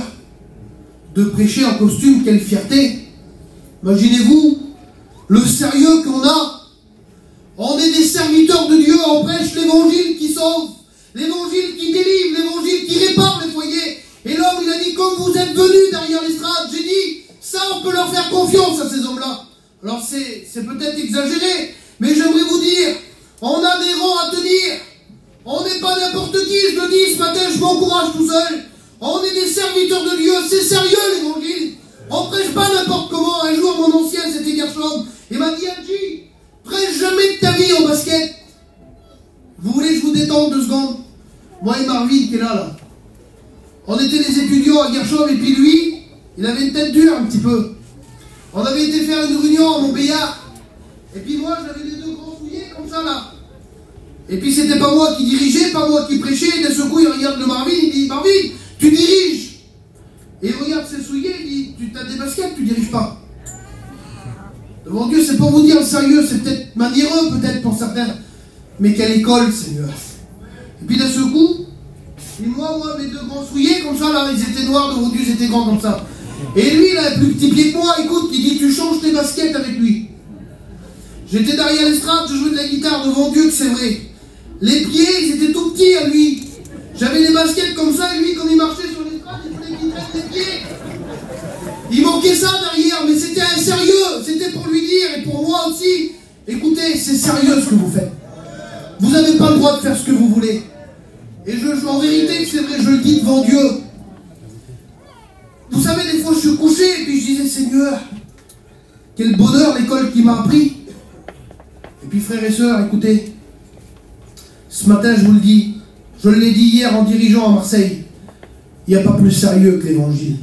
de prêcher en costume, quelle fierté. Imaginez-vous le sérieux qu'on a. On est des serviteurs de Dieu, on prêche l'évangile qui sauve, l'évangile qui délivre, l'évangile qui répare les foyers. Et l'homme, il a dit, comme vous êtes venus derrière l'estrade, j'ai dit, ça, on peut leur faire confiance à ces hommes-là. Alors c'est peut-être exagéré, mais j'aimerais vous dire, on a des rangs à tenir. On n'est pas n'importe qui, je le dis ce matin, je m'encourage tout seul. On est des serviteurs de Dieu, c'est sérieux l'évangile. On prêche pas n'importe comment. Un jour, mon ancien, c'était Gershom, il m'a dit, Adji, prêche jamais de ta vie en basket. Vous voulez que je vous détende 2 secondes? Moi et Marvin qui est là. On était des étudiants à Gershom et puis lui, il avait une tête dure un petit peu. On avait été faire une réunion à Montbéliard. Et puis moi, j'avais les 2 grands souliers comme ça là. Et puis c'était pas moi qui dirigeais, pas moi qui prêchais. D'un seul coup, il regarde le Marvin, il dit, Marvin, tu diriges. Et il regarde ses souliers, il dit, tu as des baskets, tu diriges pas. Devant Dieu, c'est pour vous dire le sérieux, c'est peut-être maniéreux, peut-être pour certains. Mais quelle école, Seigneur. Et puis d'un seul coup, et moi, mes 2 grands souliers, comme ça, là, ils étaient noirs, devant Dieu, ils étaient grands comme ça. Et lui, il a un plus petit pied que moi, écoute, il dit, tu changes tes baskets avec lui. J'étais derrière l'estrade, je jouais de la guitare, devant Dieu que c'est vrai. Les pieds, ils étaient tout petits à lui. J'avais les baskets comme ça, et lui, comme il marchait sur l'estrade, il fallait qu'il traîne les pieds. Il manquait ça derrière, mais c'était un sérieux. C'était pour lui dire, et pour moi aussi, écoutez, c'est sérieux ce que vous faites. Vous n'avez pas le droit de faire ce que vous voulez. Et en vérité, c'est vrai, je le dis devant Dieu. Vous savez, des fois, je suis couché, et puis je disais, Seigneur, quel bonheur l'école qui m'a appris. Et puis, frères et sœurs, écoutez, ce matin, je vous le dis, je l'ai dit hier en dirigeant à Marseille, il n'y a pas plus sérieux que l'évangile.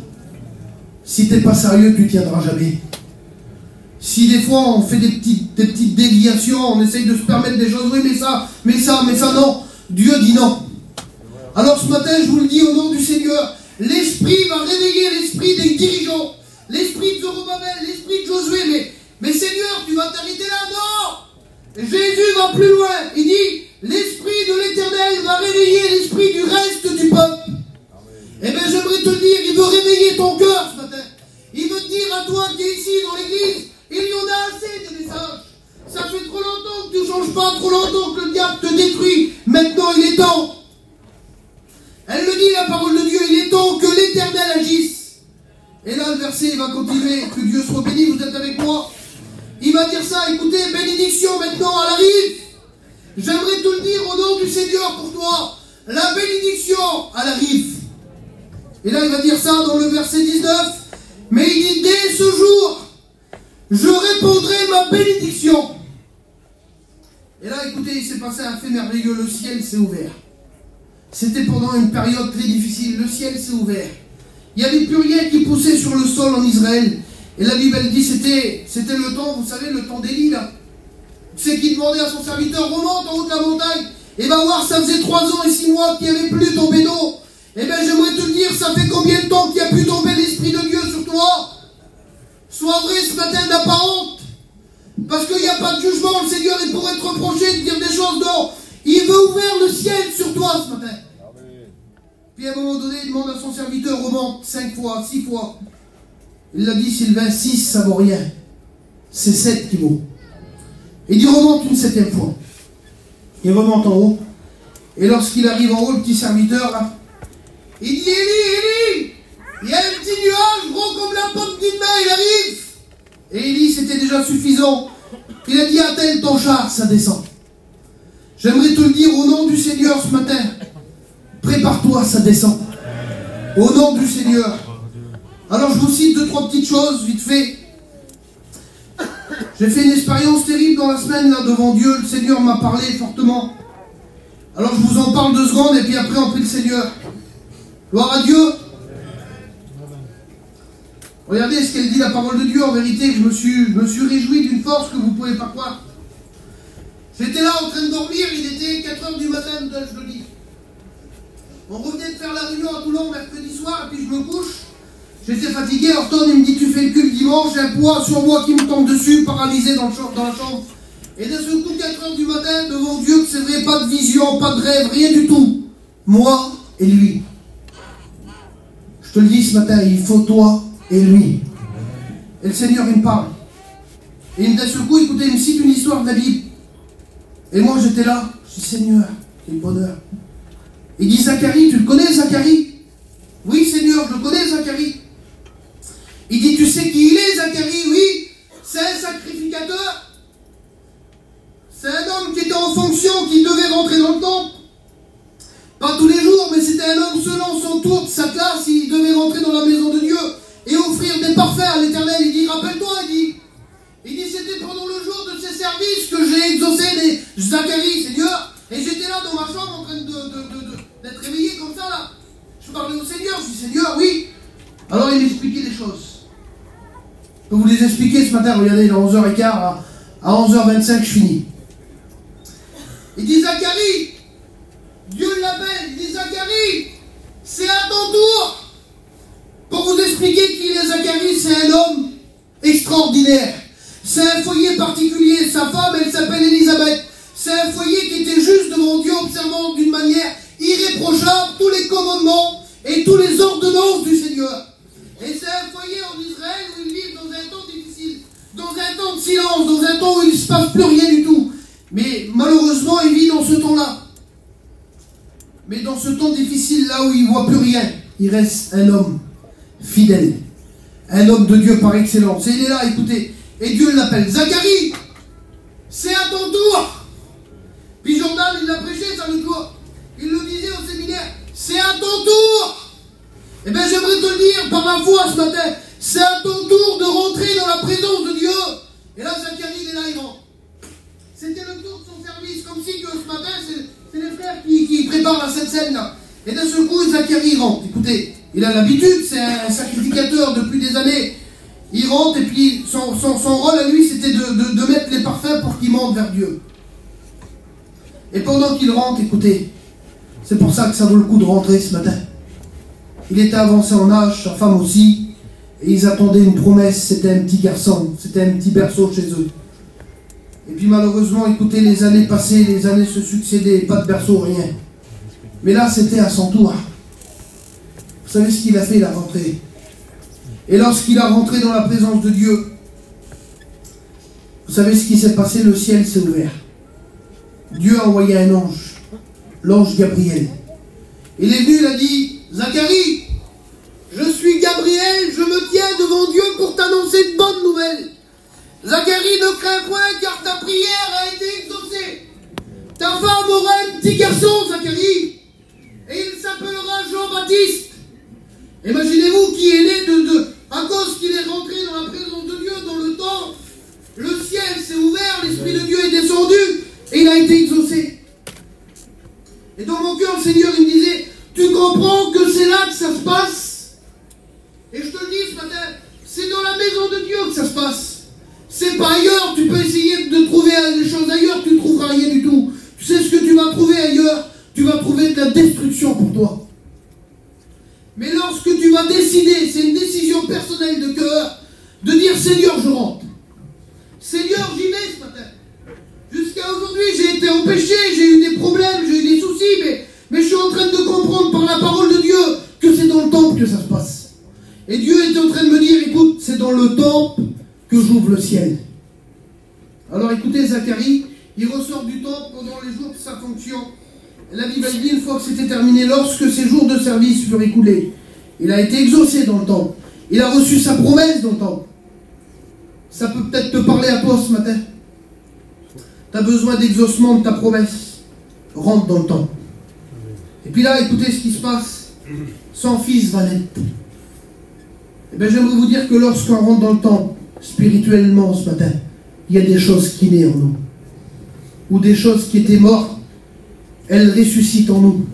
Si tu n'es pas sérieux, tu ne tiendras jamais. Si des fois on fait des petites déviations, on essaye de se permettre des choses, oui mais ça, non. Dieu dit non. Alors ce matin, je vous le dis au nom du Seigneur, l'Esprit va réveiller l'esprit des dirigeants, l'esprit de Zorobabel, l'esprit de Josué, mais Seigneur, tu vas t'arrêter là? Non. Jésus va plus loin, il dit, l'Esprit de l'Éternel va réveiller l'esprit du reste du peuple. Eh bien, j'aimerais te dire, il veut réveiller ton cœur ce matin. Il veut te dire à toi qui es ici dans l'église, il y en a assez des messages. Ça fait trop longtemps que tu ne changes pas, trop longtemps que le diable te détruit. Maintenant, il est temps. Elle le dit, la parole de Dieu, il est temps que l'Éternel agisse. Et là, le verset, il va continuer. Que Dieu soit béni, vous êtes avec moi. Il va dire ça, écoutez, bénédiction maintenant, elle arrive. J'aimerais te le dire au nom du Seigneur pour toi. La bénédiction, elle arrive. Et là, il va dire ça dans le verset 19. Mais il dit, dès ce jour, je répondrai ma bénédiction. Et là, écoutez, il s'est passé un fait merveilleux. Le ciel s'est ouvert. C'était pendant une période très difficile. Le ciel s'est ouvert. Il n'y avait plus rien qui poussait sur le sol en Israël. Et la Bible elle dit c'était le temps, vous savez, le temps d'Élie là. C'est qui demandait à son serviteur, remonte en haut de la montagne et va voir, ça faisait 3 ans et 6 mois qu'il n'y avait plus tombé d'eau. Eh bien j'aimerais te le dire, ça fait combien de temps qu'il n'y a plus tombé l'Esprit de Dieu sur toi? Sois vrai ce matin, n'a pas honte. Parce qu'il n'y a pas de jugement, le Seigneur il pourrait te reprocher de dire des choses, non. Il veut ouvrir le ciel sur toi ce matin. Puis à un moment donné, il demande à son serviteur, remonte 5 fois, 6 fois. Il l'a dit, Sylvain, 6 ça vaut rien. C'est 7 qui vaut. Il dit, remonte une 7e fois. Il remonte en haut. Et lorsqu'il arrive en haut, le petit serviteur, là, il dit, Élie, il y a un petit nuage gros comme la pomme d'une main, il arrive. Et Élie, c'était déjà suffisant. Il a dit, attelle ton char, ça descend. J'aimerais te le dire au nom du Seigneur ce matin. Prépare-toi, ça descend. Au nom du Seigneur. Alors je vous cite 2-3 petites choses, vite fait. J'ai fait une expérience terrible dans la semaine, là, devant Dieu. Le Seigneur m'a parlé fortement. Alors je vous en parle 2 secondes, et puis après on prie le Seigneur. Gloire à Dieu. Regardez ce qu'elle dit, la parole de Dieu. En vérité, je me suis réjoui d'une force que vous ne pouvez pas croire. J'étais là en train de dormir, il était 4 h du matin, je le dis. On revenait de faire la réunion à Toulon mercredi soir, et puis je me couche. J'étais fatigué, Horton, il me dit, tu fais le culte dimanche, j'ai un poids sur moi qui me tombe dessus, paralysé dans la chambre. Et d'un seul coup, 4 h du matin, devant Dieu, que c'est vrai, pas de vision, pas de rêve, rien du tout. Moi et lui. Je te le dis ce matin, il faut toi et lui. Et le Seigneur, il me parle. Et d'un seul coup, écoutez, il me cite une histoire de la Bible. Et moi, j'étais là. Je dis, Seigneur, quel bonheur. Il dit, Zacharie, tu le connais, Zacharie? Oui, Seigneur, je le connais, Zacharie. Il dit, tu sais qui il est, Zacharie? Oui, c'est un sacrificateur. C'est un homme qui était en fonction, qui devait rentrer dans le temple. Pas tous les jours, mais c'était un homme selon son tour de sa classe, il devait rentrer dans la maison de Dieu et offrir des parfums à l'Éternel. Il dit, rappelle-toi, il dit, c'était pendant le jour de ses services que j'ai exaucé les Zacharie, Seigneur, et j'étais là dans ma chambre en train d'être réveillé comme ça, là. Je parlais au Seigneur, je dis, Seigneur, oui. Alors il m'expliquait des choses. Je peux vous les expliquer ce matin, regardez, il est 11h15, à 11h25, je finis. Il dit, Zacharie, Dieu l'appelle, il dit, Zacharie, c'est à ton tour. Pour vous expliquer qui est Zacharie, c'est un homme extraordinaire. C'est un foyer particulier. Sa femme, elle s'appelle Élisabeth. C'est un foyer qui était juste devant Dieu, observant d'une manière irréprochable tous les commandements et tous les ordonnances du Seigneur. Et c'est un foyer en Israël où ils vivent dans un temps difficile, dans un temps de silence, dans un temps où il ne se passe plus rien du tout. Mais malheureusement, il vit dans ce temps-là. Mais dans ce temps difficile, là où il ne voit plus rien, il reste un homme fidèle. Un homme de Dieu par excellence. Et il est là, écoutez. Et Dieu l'appelle. Zacharie, c'est à ton tour. Puis Jordan, il l'a prêché, ça le tour. Il le disait au séminaire. C'est à ton tour. Eh bien, j'aimerais te le dire par la foi ce matin. C'est à ton tour de rentrer dans la présence de Dieu. Et là, Zacharie, il est là, il rentre. C'était le tour de son service. Comme si que ce matin, c'est les frères qui préparent la Sainte Seine, là. Et d'un seul coup, Zacharie rentre. Écoutez, il a l'habitude, c'est un sacrificateur depuis des années. Il rentre et puis son rôle à lui, c'était de mettre les parfums pour qu'il monte vers Dieu. Et pendant qu'il rentre, écoutez, c'est pour ça que ça vaut le coup de rentrer ce matin. Il était avancé en âge, sa femme aussi, et ils attendaient une promesse, c'était un petit garçon, c'était un petit berceau chez eux. Et puis malheureusement, écoutez, les années passées, les années se succédaient, pas de berceau, rien. Mais là, c'était à son tour. Vous savez ce qu'il a fait? Il a rentré. Et lorsqu'il a rentré dans la présence de Dieu, vous savez ce qui s'est passé? Le ciel s'est ouvert. Dieu a envoyé un ange, l'ange Gabriel. Il est venu, il a dit, Zacharie, je suis Gabriel, je me tiens devant Dieu pour t'annoncer de bonnes nouvelles. Zacharie, ne crains point, car ta prière a été exaucée. Ta femme aura un petit garçon, Zacharie, et il s'appellera Jean-Baptiste. Imaginez-vous qui est né à cause qu'il est rentré dans la présence de Dieu, dans le temps, le ciel s'est ouvert, l'Esprit de Dieu est descendu, et il a été exaucé. Et dans mon cœur, le Seigneur, il me disait, Et je te le dis ce matin, c'est dans la maison de Dieu que ça se passe. C'est pas ailleurs. Tu peux essayer de trouver des choses ailleurs, tu ne trouveras rien du tout. Tu sais ce que tu vas trouver ailleurs? Tu vas trouver de la destruction pour toi. Mais lorsque tu vas décider, c'est une décision personnelle de cœur, de dire Seigneur, je rentre. Seigneur, j'y vais ce matin. Jusqu'à aujourd'hui, j'ai été empêché, j'ai eu des problèmes, j'ai eu des soucis, mais je suis en train de comprendre par la parole de Dieu que c'est dans le temple que ça se passe. Et Dieu est en train de me dire, écoute, c'est dans le temple que j'ouvre le ciel. Alors écoutez, Zacharie, il ressort du temple pendant les jours de sa fonction. La Bible dit, une fois que c'était terminé, lorsque ses jours de service furent écoulés, il a été exaucé dans le temple. Il a reçu sa promesse dans le temple. Ça peut peut-être te parler à toi ce matin. Tu as besoin d'exaucement de ta promesse. Rentre dans le temple. Et puis là, écoutez ce qui se passe. Son fils va naître. Eh bien, j'aimerais vous dire que lorsqu'on rentre dans le temple, spirituellement ce matin, il y a des choses qui naissent en nous. Ou des choses qui étaient mortes, elles ressuscitent en nous.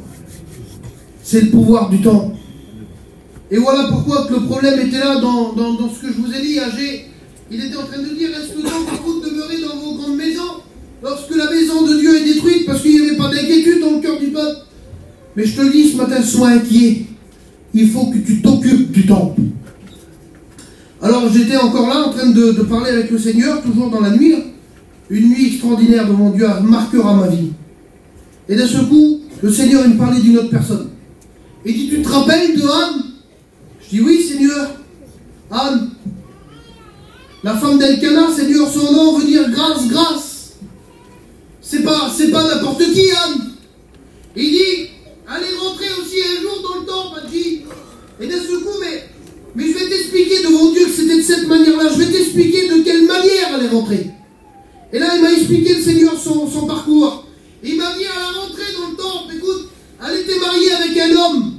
C'est le pouvoir du temple. Et voilà pourquoi que le problème était là dans ce que je vous ai dit. Agé, il était en train de dire, est-ce que donc vous demeurez dans vos grandes maisons lorsque la maison de Dieu est détruite parce qu'il n'y avait pas d'inquiétude dans le cœur du peuple? Mais je te le dis ce matin, sois inquiet. Il faut que tu t'occupes du temple. Alors j'étais encore là en train de parler avec le Seigneur, toujours dans la nuit. Là. Une nuit extraordinaire devant Dieu marquera ma vie. Et d'un seul coup, le Seigneur il me parlait d'une autre personne. Il dit, tu te rappelles de Anne? Je dis, oui Seigneur. Anne. La femme d'Elkana, Seigneur, son nom veut dire grâce, grâce. C'est pas n'importe qui, Anne. Il dit, elle est rentrée aussi un jour dans le temple, elle dit. Et d'un seul coup, mais je vais t'expliquer devant Dieu que c'était de cette manière-là. Je vais t'expliquer de quelle manière elle est rentrée. Et là, il m'a expliqué le Seigneur son parcours. Et il m'a dit à la rentrée dans le temple, écoute, elle était mariée avec un homme.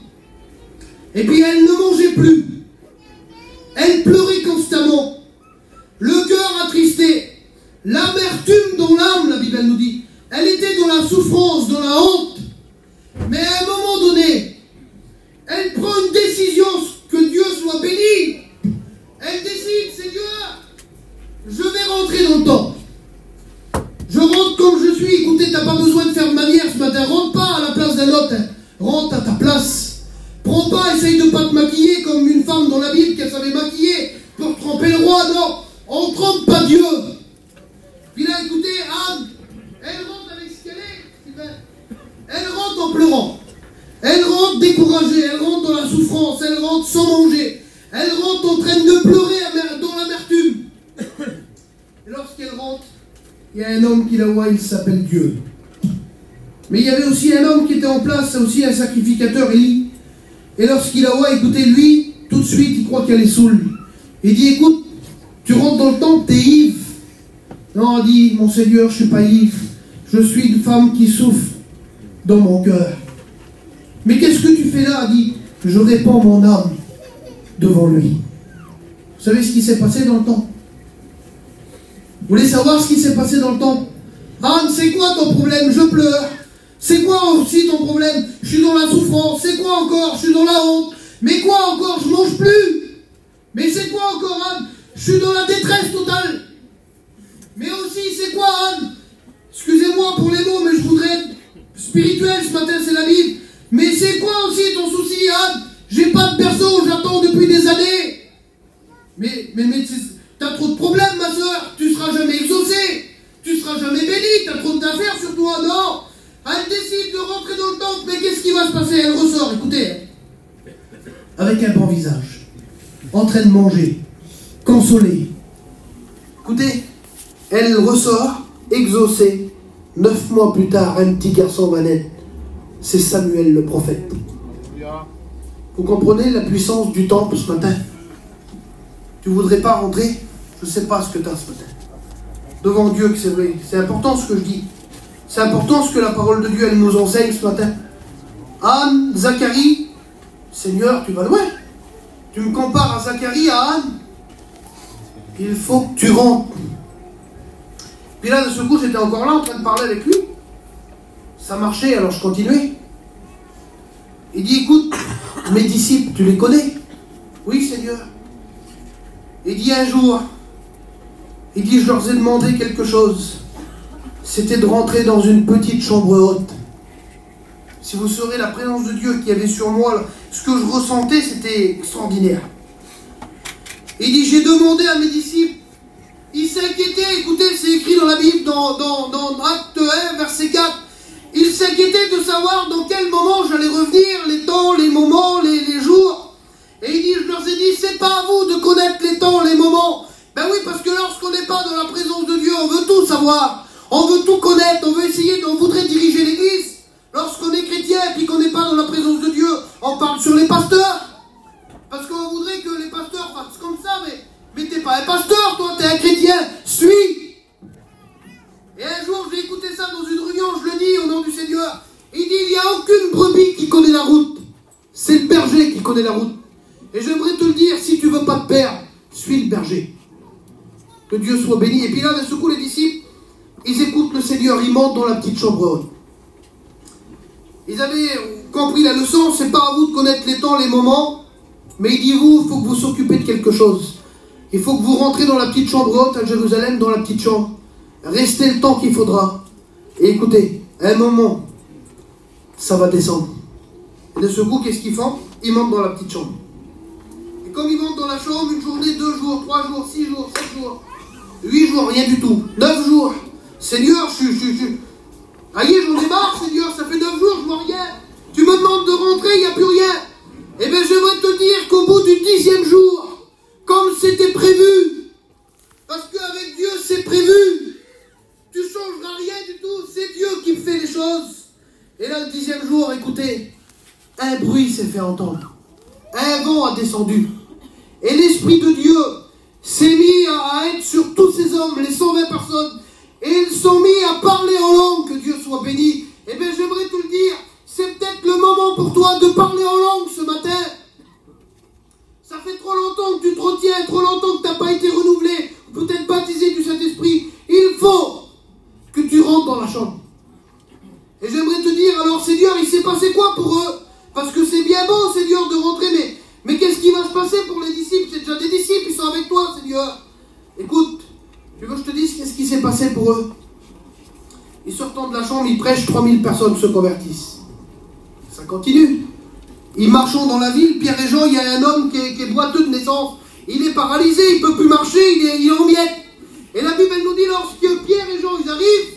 Et puis elle ne mangeait plus. Elle pleurait constamment. Le cœur attristé. L'amertume dans l'âme, la Bible nous dit. Elle était dans la souffrance, dans la honte. Mais à un moment donné, elle prend une décision, que Dieu soit béni. Elle décide, Seigneur, je vais rentrer dans le temple. Je rentre comme je suis. Écoutez, tu n'as pas besoin de faire manière ce matin. Rentre pas à la place d'un autre. Hein. Rentre à ta place. Prends pas, essaye de ne pas te maquiller comme une femme dans la Bible qu'elle savait maquiller pour tromper le roi. Non, on ne trompe pas Dieu. Puis là, écoutez, Anne, elle rentre avec ce qu'elle est, Sylvain. Elle rentre en pleurant. Elle rentre découragée. Elle rentre dans la souffrance. Elle rentre sans manger. Elle rentre en train de pleurer dans l'amertume. Et lorsqu'elle rentre, il y a un homme qui la voit, il s'appelle Dieu. Mais il y avait aussi un homme qui était en place, c'est aussi un sacrificateur, Élie. Et lorsqu'il la voit, écoutez, lui, tout de suite, il croit qu'elle est saoule. Il dit, écoute, tu rentres dans le temple, t'es ivre. Non, elle dit, mon Seigneur, je ne suis pas ivre. Je suis une femme qui souffre dans mon cœur. Mais qu'est-ce que tu fais là? Elle dit, je répands mon âme devant lui. Vous savez ce qui s'est passé dans le temple? Vous voulez savoir ce qui s'est passé dans le temple? Anne, c'est quoi ton problème? Je pleure. C'est quoi aussi ton problème? Je suis dans la souffrance. C'est quoi encore? Je suis dans la honte. Mais quoi encore? Je mange plus. Mais c'est quoi encore, Anne? Je suis dans la détresse totale. Mais aussi, c'est quoi, Anne? Excusez-moi pour les mots, mais je voudrais être spirituel ce matin, c'est la Bible. Mais c'est quoi aussi ton souci, Anne? J'ai pas de berceau, j'attends depuis des années. Mais t'as trop de problèmes, ma soeur. Tu seras jamais exaucé. Tu seras jamais béni. T'as trop d'affaires sur toi, non? Elle décide de rentrer dans le temple, mais qu'est-ce qui va se passer? Elle ressort, écoutez. Avec un bon visage. En train de manger. Consolée. Écoutez, elle ressort, exaucée. 9 mois plus tard, un petit garçon va naître. C'est Samuel le prophète. Vous comprenez la puissance du temple ce matin? Tu ne voudrais pas rentrer? Je ne sais pas ce que tu as ce matin. Devant Dieu que c'est vrai. C'est important ce que je dis. C'est important ce que la parole de Dieu elle nous enseigne ce matin. Anne, Zacharie, Seigneur, tu vas loin. Tu me compares à Zacharie, à Anne. Il faut que tu rentres. Puis là, de ce coup, j'étais encore là en train de parler avec lui. Ça marchait, alors je continuais. Il dit, écoute, mes disciples, tu les connais? Oui, Seigneur. Il dit un jour, il dit, je leur ai demandé quelque chose. C'était de rentrer dans une petite chambre haute. Si vous saurez la présence de Dieu qu'il y avait sur moi, ce que je ressentais, c'était extraordinaire. Il dit, j'ai demandé à mes disciples, ils s'inquiétaient, écoutez, c'est écrit dans la Bible, dans Acte 1, verset 4, ils s'inquiétaient de savoir dans quel moment j'allais revenir, les temps, les moments, les jours. Et il dit, je leur ai dit, c'est pas à vous de connaître les temps, les moments. Ben oui, parce que lorsqu'on n'est pas dans la présence de Dieu, on veut tout savoir, on veut tout connaître, on veut essayer, on voudrait diriger l'église. Lorsqu'on est chrétien et puis qu'on n'est pas dans la présence de Dieu, on parle sur les pasteurs. Parce qu'on voudrait que les pasteurs fassent comme ça, mais t'es pas un pasteur, toi, t'es un chrétien, suis. Et un jour, j'ai écouté ça dans une réunion, je le dis au nom du Seigneur. Il dit, il n'y a aucune brebis qui connaît la route. C'est le berger qui connaît la route. Et j'aimerais te le dire, si tu veux pas te perdre, suis le berger. Que Dieu soit béni. Et puis là, d'un seul coup, les disciples, ils écoutent le Seigneur, ils montent dans la petite chambre haute. Ils avaient compris la leçon, c'est pas à vous de connaître les temps, les moments, mais il dit vous, il faut que vous vous occupiez de quelque chose. Il faut que vous rentrez dans la petite chambre haute à Jérusalem, dans la petite chambre. Restez le temps qu'il faudra. Et écoutez, à un moment, ça va descendre. Et de ce coup, qu'est-ce qu'ils font? Ils montent dans la petite chambre. Et comme ils montent dans la chambre, une journée, 2 jours, 3 jours, 6 jours, 7 jours, 8 jours, rien du tout. 9 jours. Seigneur, aïe, j'en ai marre, Seigneur, ça fait 9 jours, je vois rien. Tu me demandes de rentrer, il n'y a plus rien. Eh bien, j'aimerais te dire qu'au bout du 10e jour, comme c'était prévu, parce qu'avec Dieu, c'est prévu, tu ne changeras rien du tout, c'est Dieu qui fait les choses. Et là, le 10e jour, écoutez, un bruit s'est fait entendre. Un vent a descendu. Et l'Esprit de Dieu s'est mis à être sur tous ces hommes, les 120 personnes, et ils sont mis à parler en langue, que Dieu soit béni. Eh bien, j'aimerais te le dire, c'est peut-être le moment pour toi de parler en langue ce matin. Ça fait trop longtemps que tu te retiens, trop longtemps que tu n'as pas été renouvelé, peut-être baptisé du Saint-Esprit. Il faut que tu rentres dans la chambre. Et j'aimerais te dire, alors Seigneur, il s'est passé quoi pour eux? Parce que c'est bien beau, Seigneur, de rentrer, mais qu'est-ce qui va se passer pour les disciples? C'est déjà des disciples, ils sont avec toi, Seigneur. Écoute, tu veux que je te dise qu'est-ce qui s'est passé pour eux? Ils sortent de la chambre, ils prêchent, 3000 personnes se convertissent. Ça continue. Ils marchent dans la ville, Pierre et Jean, il y a un homme qui est boiteux de naissance. Il est paralysé, il ne peut plus marcher, il est en miettes. Et la Bible, elle nous dit, lorsque Pierre et Jean, ils arrivent,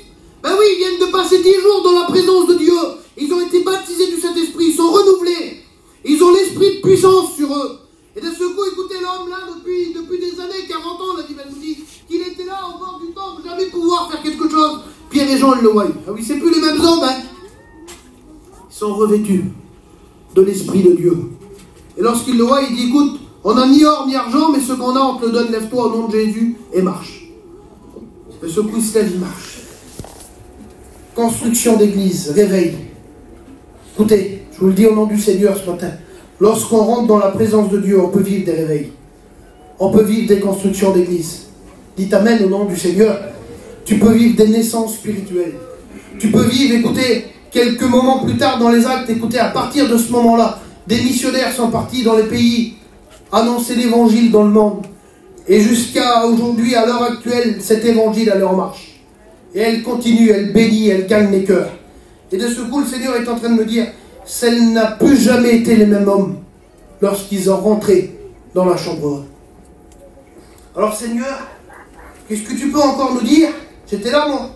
ben oui, ils viennent de passer 10 jours dans la présence de Dieu. Ils ont été baptisés du Saint-Esprit, ils sont renouvelés. Ils ont l'esprit de puissance sur eux. Et de ce coup, écoutez, l'homme là, depuis des années, 40 ans, la Bible nous dit qu'il était là au bord du temple, jamais pouvoir faire quelque chose. Pierre et Jean, ils le voient. Ah oui, c'est plus les mêmes hommes, hein. Ils sont revêtus de l'Esprit de Dieu. Et lorsqu'il le voit, il dit, écoute, on n'a ni or ni argent, mais ce qu'on a, on te le donne, lève-toi au nom de Jésus et marche. Et ce coup, il se lève, il marche. Construction d'église, réveil. Écoutez, je vous le dis au nom du Seigneur ce matin, lorsqu'on rentre dans la présence de Dieu, on peut vivre des réveils. On peut vivre des constructions d'église. Dites Amen au nom du Seigneur. Tu peux vivre des naissances spirituelles. Tu peux vivre, écoutez, quelques moments plus tard dans les actes, écoutez, à partir de ce moment-là, des missionnaires sont partis dans les pays, annoncer l'évangile dans le monde. Et jusqu'à aujourd'hui, à l'heure actuelle, cet évangile elle est en marche. Et elle continue, elle bénit, elle gagne les cœurs. Et de ce coup, le Seigneur est en train de me dire, ça n'a plus jamais été les mêmes hommes lorsqu'ils ont rentré dans la chambre haute. Alors Seigneur, qu'est-ce que tu peux encore nous dire? J'étais là, moi.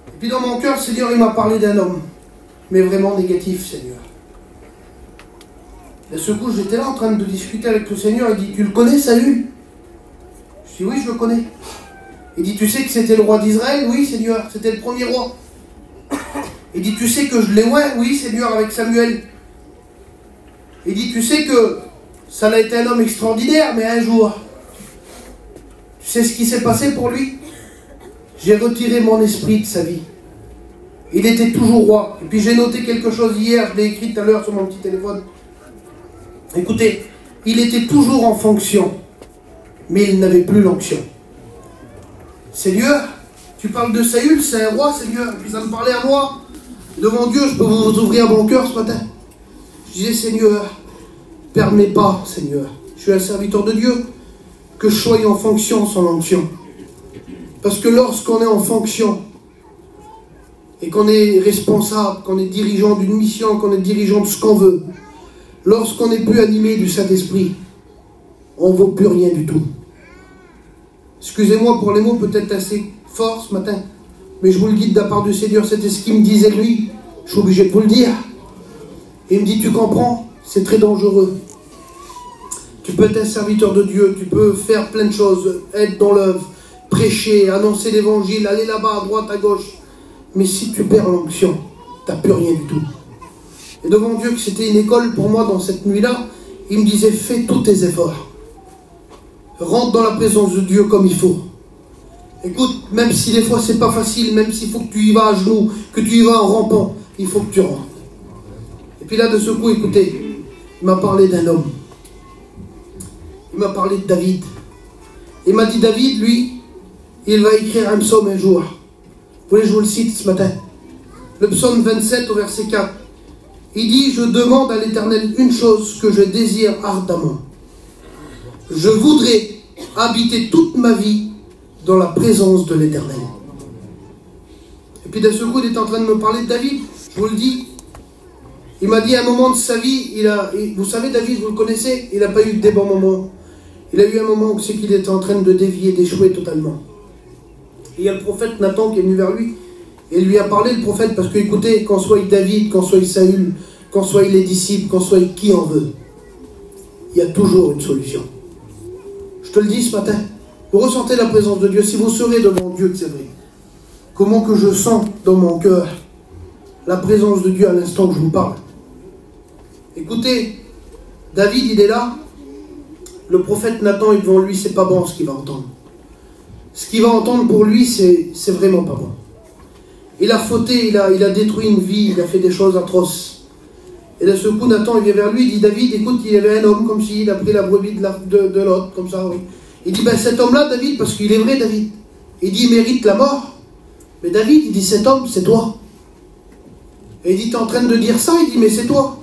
Et puis dans mon cœur, le Seigneur, il m'a parlé d'un homme, mais vraiment négatif, Seigneur. Et ce coup, j'étais là en train de discuter avec le Seigneur. Il dit, tu le connais, Saül? Je dis, oui, je le connais. Il dit, tu sais que c'était le roi d'Israël? Oui, Seigneur, c'était le premier roi. Il dit, tu sais que je l'ai oint? Oui, Seigneur, avec Samuel. Il dit, tu sais que ça a été un homme extraordinaire, mais un jour, tu sais ce qui s'est passé pour lui? J'ai retiré mon esprit de sa vie. Il était toujours roi. Et puis j'ai noté quelque chose hier, je l'ai écrit tout à l'heure sur mon petit téléphone. Écoutez, il était toujours en fonction, mais il n'avait plus l'onction. Seigneur, tu parles de Saül, c'est un roi, Seigneur, et puis ça me parlait à moi. Devant Dieu, je peux vous ouvrir mon cœur ce matin. Je disais, Seigneur, permets pas, Seigneur, je suis un serviteur de Dieu, que je sois en fonction sans l'onction. Parce que lorsqu'on est en fonction, et qu'on est responsable, qu'on est dirigeant d'une mission, qu'on est dirigeant de ce qu'on veut, lorsqu'on n'est plus animé du Saint-Esprit, on ne vaut plus rien du tout. Excusez-moi pour les mots peut-être assez forts ce matin, mais je vous le dis de la part du Seigneur, c'était ce qu'il me disait lui, je suis obligé de vous le dire. Il me dit, tu comprends, c'est très dangereux. Tu peux être un serviteur de Dieu, tu peux faire plein de choses, être dans l'œuvre, prêcher, annoncer l'évangile, aller là-bas, à droite, à gauche. Mais si tu perds l'onction, tu n'as plus rien du tout. Et devant Dieu, que c'était une école pour moi dans cette nuit-là, il me disait, fais tous tes efforts. Rentre dans la présence de Dieu comme il faut. Écoute, même si des fois c'est pas facile, même s'il faut que tu y vas à genoux, que tu y vas en rampant, il faut que tu rentres. Et puis là, de ce coup, écoutez, il m'a parlé d'un homme. Il m'a parlé de David. Il m'a dit, David, lui, il va écrire un psaume un jour. Vous voulez que je vous le cite ce matin? Le psaume 27 au verset 4. Il dit, je demande à l'Éternel une chose que je désire ardemment. Je voudrais habiter toute ma vie dans la présence de l'Éternel. Et puis d'un seul coup, il est en train de me parler de David. Je vous le dis. Il m'a dit à un moment de sa vie, vous savez David, vous le connaissez, il n'a pas eu des bons moments. Il a eu un moment où c'est qu'il était en train de dévier, d'échouer totalement. Et il y a le prophète Nathan qui est venu vers lui et lui a parlé, le prophète, parce que écoutez, qu'on soit David, qu'on soit Saül, qu'on soit les disciples, qu'on soit qui en veut, il y a toujours une solution. Je te le dis ce matin, vous ressentez la présence de Dieu, si vous serez devant Dieu, c'est vrai. Comment que je sens dans mon cœur la présence de Dieu à l'instant que je vous parle. Écoutez, David, il est là, le prophète Nathan est devant lui, c'est pas bon ce qu'il va entendre. Ce qu'il va entendre pour lui, c'est vraiment pas bon. Il a fauté, il a détruit une vie, il a fait des choses atroces. Et d'un seul coup, Nathan, il vient vers lui, il dit, David, écoute, il y avait un homme comme s'il a pris la brebis de l'autre, comme ça, oui. Il dit, ben cet homme-là, David, parce qu'il est vrai, David, il dit, il mérite la mort. Mais David, il dit, cet homme, c'est toi. Et il dit, t'es en train de dire ça? Il dit, mais c'est toi.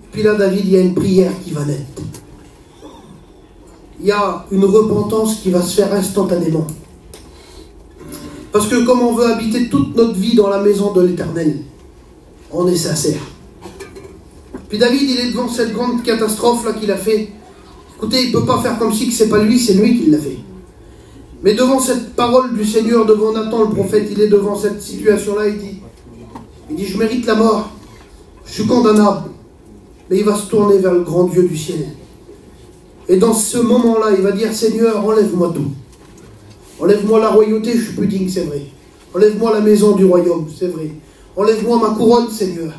Et puis là, David, il y a une prière qui va naître. Il y a une repentance qui va se faire instantanément. Parce que comme on veut habiter toute notre vie dans la maison de l'Éternel, on est sincère. Puis David, il est devant cette grande catastrophe-là qu'il a fait. Écoutez, il ne peut pas faire comme si que c'est pas lui, c'est lui qui l'a fait. Mais devant cette parole du Seigneur, devant Nathan le prophète, il est devant cette situation-là, il dit, je mérite la mort, je suis condamnable. Mais il va se tourner vers le grand Dieu du ciel. Et dans ce moment-là, il va dire, Seigneur, enlève-moi tout. Enlève-moi la royauté, je suis plus digne, c'est vrai. Enlève-moi la maison du royaume, c'est vrai. Enlève-moi ma couronne, Seigneur.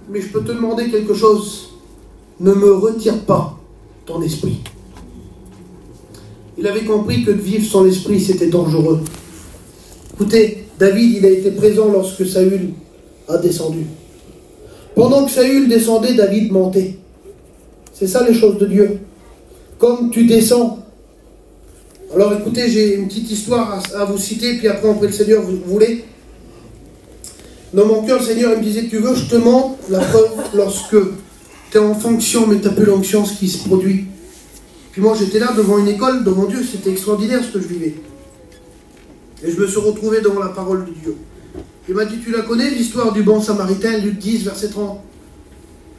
Mais je peux te demander quelque chose. Ne me retire pas ton esprit. Il avait compris que de vivre sans l'esprit, c'était dangereux. Écoutez, David, il a été présent lorsque Saül a descendu. Pendant que Saül descendait, David montait. C'est ça les choses de Dieu. Comme tu descends. Alors écoutez, j'ai une petite histoire à vous citer, puis après on prie le Seigneur, vous voulez? Dans mon cœur, le Seigneur il me disait, tu veux, je te montre la preuve lorsque tu es en fonction, mais tu n'as plus l'onction, ce qui se produit. Puis moi j'étais là devant une école, devant Dieu, c'était extraordinaire ce que je vivais. Et je me suis retrouvé devant la parole de Dieu. Il m'a dit, tu la connais, l'histoire du bon samaritain, Luc 10, verset 30?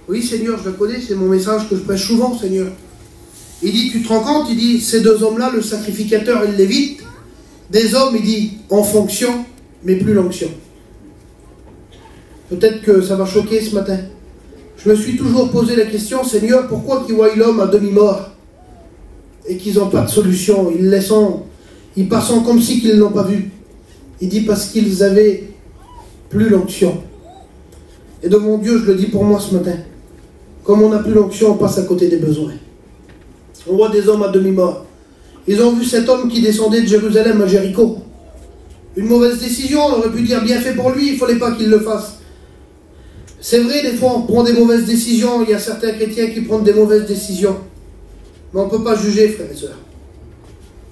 Oui Seigneur, je la connais, c'est mon message que je prêche souvent, Seigneur. Il dit, tu te rends compte, il dit, ces deux hommes-là, le sacrificateur et le lévite, des hommes, il dit, en fonction, mais plus l'onction. Peut-être que ça va choquer ce matin. Je me suis toujours posé la question, Seigneur, pourquoi qu'ils voient l'homme à demi-mort et qu'ils n'ont pas de solution, ils passent comme si qu'ils ne l'ont pas vu. Il dit, parce qu'ils avaient plus l'onction. Et devant Dieu, je le dis pour moi ce matin, comme on n'a plus l'onction, on passe à côté des besoins. On voit des hommes à demi-mort. Ils ont vu cet homme qui descendait de Jérusalem à Jéricho. Une mauvaise décision, on aurait pu dire bien fait pour lui, il ne fallait pas qu'il le fasse. C'est vrai, des fois on prend des mauvaises décisions, il y a certains chrétiens qui prennent des mauvaises décisions. Mais on ne peut pas juger, frères et sœurs.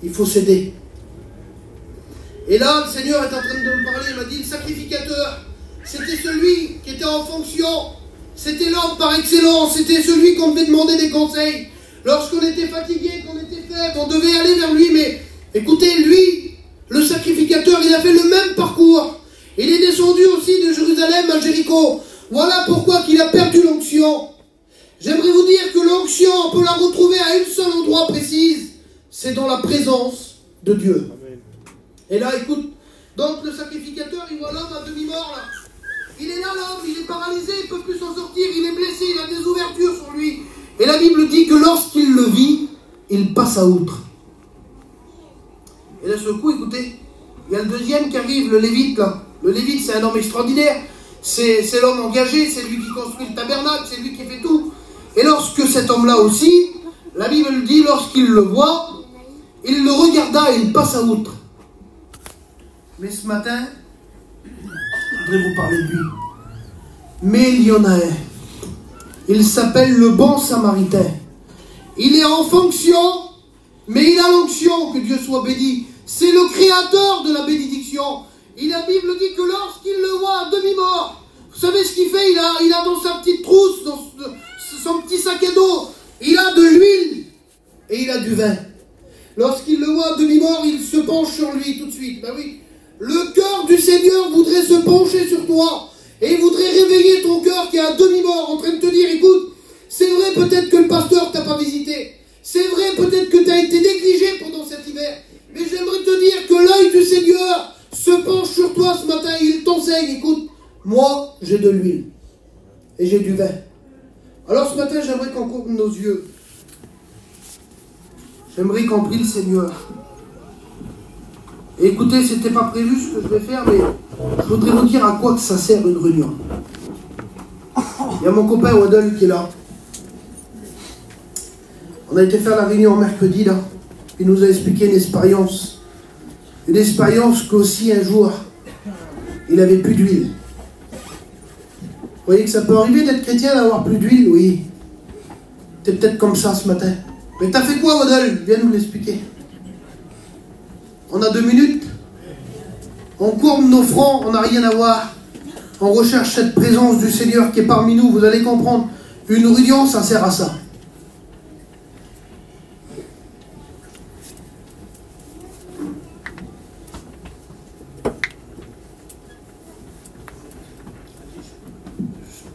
Il faut céder. Et là, le Seigneur est en train de me parler, il m'a dit, le sacrificateur, c'était celui qui était en fonction. C'était l'homme par excellence, c'était celui qu'on devait demander des conseils. Lorsqu'on était fatigué, qu'on était faible, on devait aller vers lui. Mais écoutez, lui, le sacrificateur, il a fait le même parcours. Il est descendu aussi de Jérusalem à Jéricho. Voilà pourquoi qu'il a perdu l'onction. J'aimerais vous dire que l'onction, on peut la retrouver à un seul endroit précis. C'est dans la présence de Dieu. Et là, écoute, donc le sacrificateur, il voit l'homme à demi-mort là. Il est là, l'homme, il est paralysé, il ne peut plus s'en sortir, il est blessé, il a des ouvertures sur lui. Et la Bible dit que lorsqu'il le vit, il passe à outre. Et là, ce coup, écoutez, il y a le deuxième qui arrive, le Lévite là. Le Lévite, c'est un homme extraordinaire. C'est l'homme engagé, c'est lui qui construit le tabernacle, c'est lui qui fait tout. Et lorsque cet homme-là aussi, la Bible dit, lorsqu'il le voit, il le regarda et il passe à outre. Mais ce matin, je voudrais vous parler de lui. Mais il y en a un. Il s'appelle le bon samaritain. Il est en fonction, mais il a l'onction, que Dieu soit béni. C'est le créateur de la bénédiction. Et la Bible dit que lorsqu'il le voit à demi-mort, vous savez ce qu'il fait? Il a dans sa petite trousse, dans son petit sac à dos, il a de l'huile et il a du vin. Lorsqu'il le voit à demi-mort, il se penche sur lui tout de suite. Ben oui, le cœur du Seigneur voudrait se pencher sur toi et il voudrait réveiller ton cœur qui est à demi-mort, en train de te dire, écoute, c'est vrai peut-être que le pasteur t'a pas visité, c'est vrai peut-être que tu as été négligé pendant cet hiver, mais j'aimerais te dire que l'œil du Seigneur se penche sur toi ce matin et il t'enseigne, écoute, moi j'ai de l'huile et j'ai du vin. Alors ce matin j'aimerais qu'on couvre nos yeux, j'aimerais qu'on prie le Seigneur. Et écoutez, c'était pas prévu ce que je vais faire, mais je voudrais vous dire à quoi que ça sert une réunion. Il y a mon copain Waddle qui est là. On a été faire la réunion mercredi là. Il nous a expliqué une expérience. Une expérience qu'aussi un jour, il avait plus d'huile. Vous voyez que ça peut arriver d'être chrétien, d'avoir plus d'huile, oui. T'es peut-être comme ça ce matin. Mais t'as fait quoi Waddle? Viens nous l'expliquer. On a 2 minutes. On courbe nos fronts, on n'a rien à voir. On recherche cette présence du Seigneur qui est parmi nous. Vous allez comprendre. Une réunion, ça sert à ça.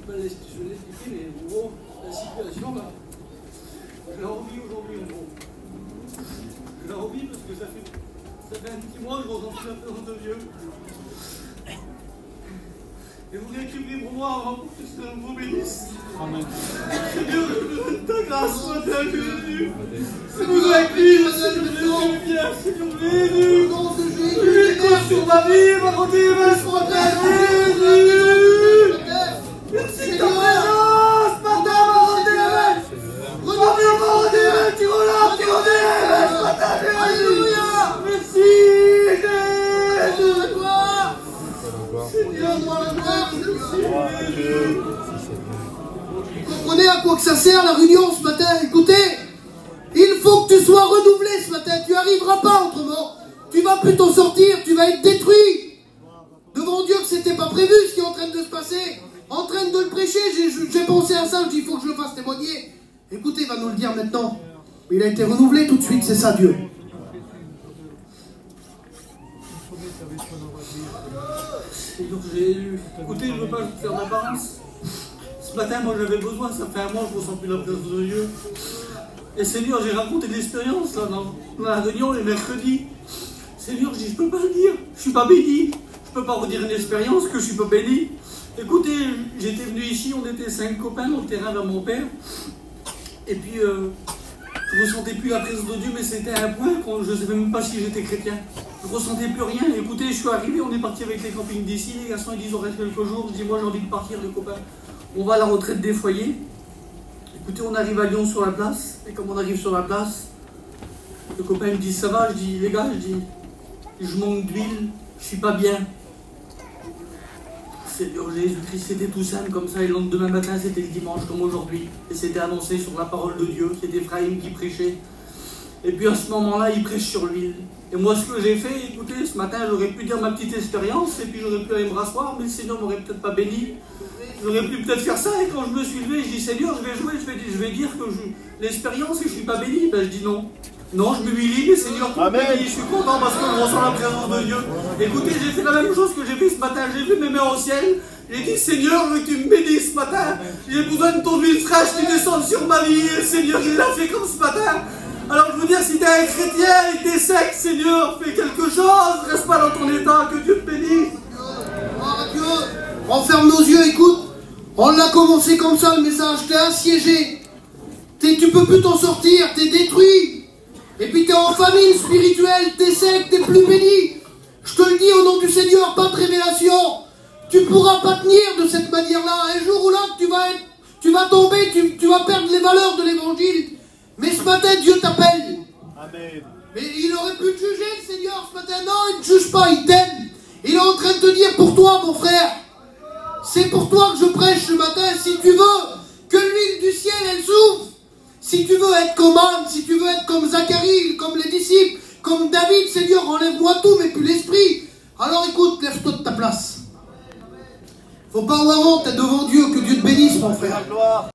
Je vais l'expliquer, mais en gros, la situation là, je la revis aujourd'hui en gros. Je la revis parce que ça fait un petit mois que je ressens la présence de Dieu. Et vous voulez prier pour moi avant pour que je vous bénisse. Amen. Seigneur, je besoin de ta grâce ce matin, Jésus. C'est besoin de lui, Seigneur Jésus, viens, Seigneur Jésus. Lui, compte sur ma vie, ma continuité, ce matin, Jésus. Merci de ta présence, matin, ma rendez-vous. Reviens, ma rendez-vous, tu relâches, tu relèves, ce matin, Alléluia. Merci, Jésus, de toi. Seigneur, moi la gloire, vous comprenez à quoi que ça sert la réunion ce matin? Écoutez, il faut que tu sois renouvelé ce matin. Tu n'arriveras pas autrement. Tu vas plus t'en sortir, tu vas être détruit. Devant Dieu que c'était pas prévu ce qui est en train de se passer. En train de le prêcher, j'ai pensé à ça, je dis il faut que je le fasse témoigner. Écoutez, il va nous le dire maintenant. Il a été renouvelé tout de suite, c'est ça Dieu. Seigneur, écoutez, je ne veux pas faire d'apparence. Ce matin, moi j'avais besoin, ça fait un mois que je ne ressens plus la présence de Dieu. Et Seigneur, j'ai raconté l'expérience là, dans la réunion les mercredis. Seigneur, je dis, je ne peux pas le dire, je ne suis pas béni. Je ne peux pas redire une expérience que je ne suis pas béni. Écoutez, j'étais venu ici, on était 5 copains dans le terrain de mon père. Et puis, je ne ressentais plus la présence de Dieu, mais c'était à un point que je ne savais même pas si j'étais chrétien. Je ne ressentais plus rien. Écoutez, je suis arrivé, on est parti avec les campings d'ici. Les garçons, ils disent, on reste quelques jours. Je dis, moi, j'ai envie de partir, les copains. On va à la retraite des foyers. Écoutez, on arrive à Lyon sur la place. Et comme on arrive sur la place, le copain me dit, ça va? Je dis, les gars, je manque d'huile, je suis pas bien. Seigneur Jésus-Christ, c'était tout simple comme ça. Et le lendemain matin, c'était le dimanche comme aujourd'hui. Et c'était annoncé sur la parole de Dieu. C'était Ephraim qui prêchait. Et puis à ce moment-là, il prêche sur l'huile. Et moi, ce que j'ai fait, écoutez, ce matin, j'aurais pu dire ma petite expérience, et puis j'aurais pu aller me rasseoir, mais le Seigneur m'aurait peut-être pas béni. J'aurais pu peut-être faire ça, et quand je me suis levé, je dis Seigneur, je vais jouer, je vais dire que l'expérience et que je suis pas béni. Ben je dis non. Non, je m'humilie, mais Seigneur, tout béni, je suis content parce que je ressens la présence de Dieu. Écoutez, j'ai fait la même chose que j'ai fait ce matin, j'ai vu mes mains au ciel, j'ai dit Seigneur, je veux que tu me bénisses ce matin, j'ai besoin de ton huile fraîche qui descende sur ma vie, et Seigneur, il l'a fait comme ce matin. Alors je veux dire, si t'es un chrétien et que t'es sec, Seigneur, fais quelque chose, reste pas dans ton état, que Dieu te bénisse. Oh Dieu, on ferme nos yeux, écoute, on l'a commencé comme ça le message, t'es assiégé, tu peux plus t'en sortir, t'es détruit, et puis t'es en famine spirituelle, t'es sec, t'es plus béni. Je te le dis au nom du Seigneur, pas de révélation, tu pourras pas tenir de cette manière-là, un jour ou l'autre tu vas tomber, tu vas perdre les valeurs de l'évangile. Mais ce matin, Dieu t'appelle. Amen. Mais il aurait pu te juger, le Seigneur, ce matin. Non, il ne te juge pas, il t'aime. Il est en train de te dire pour toi, mon frère. C'est pour toi que je prêche ce matin. Si tu veux que l'huile du ciel, elle s'ouvre. Si tu veux être comme Anne, si tu veux être comme Zacharie, comme les disciples, comme David, Seigneur, enlève-moi tout, mais plus l'esprit. Alors écoute, lève-toi de ta place. Faut pas avoir honte, t'es devant Dieu, que Dieu te bénisse, mon frère.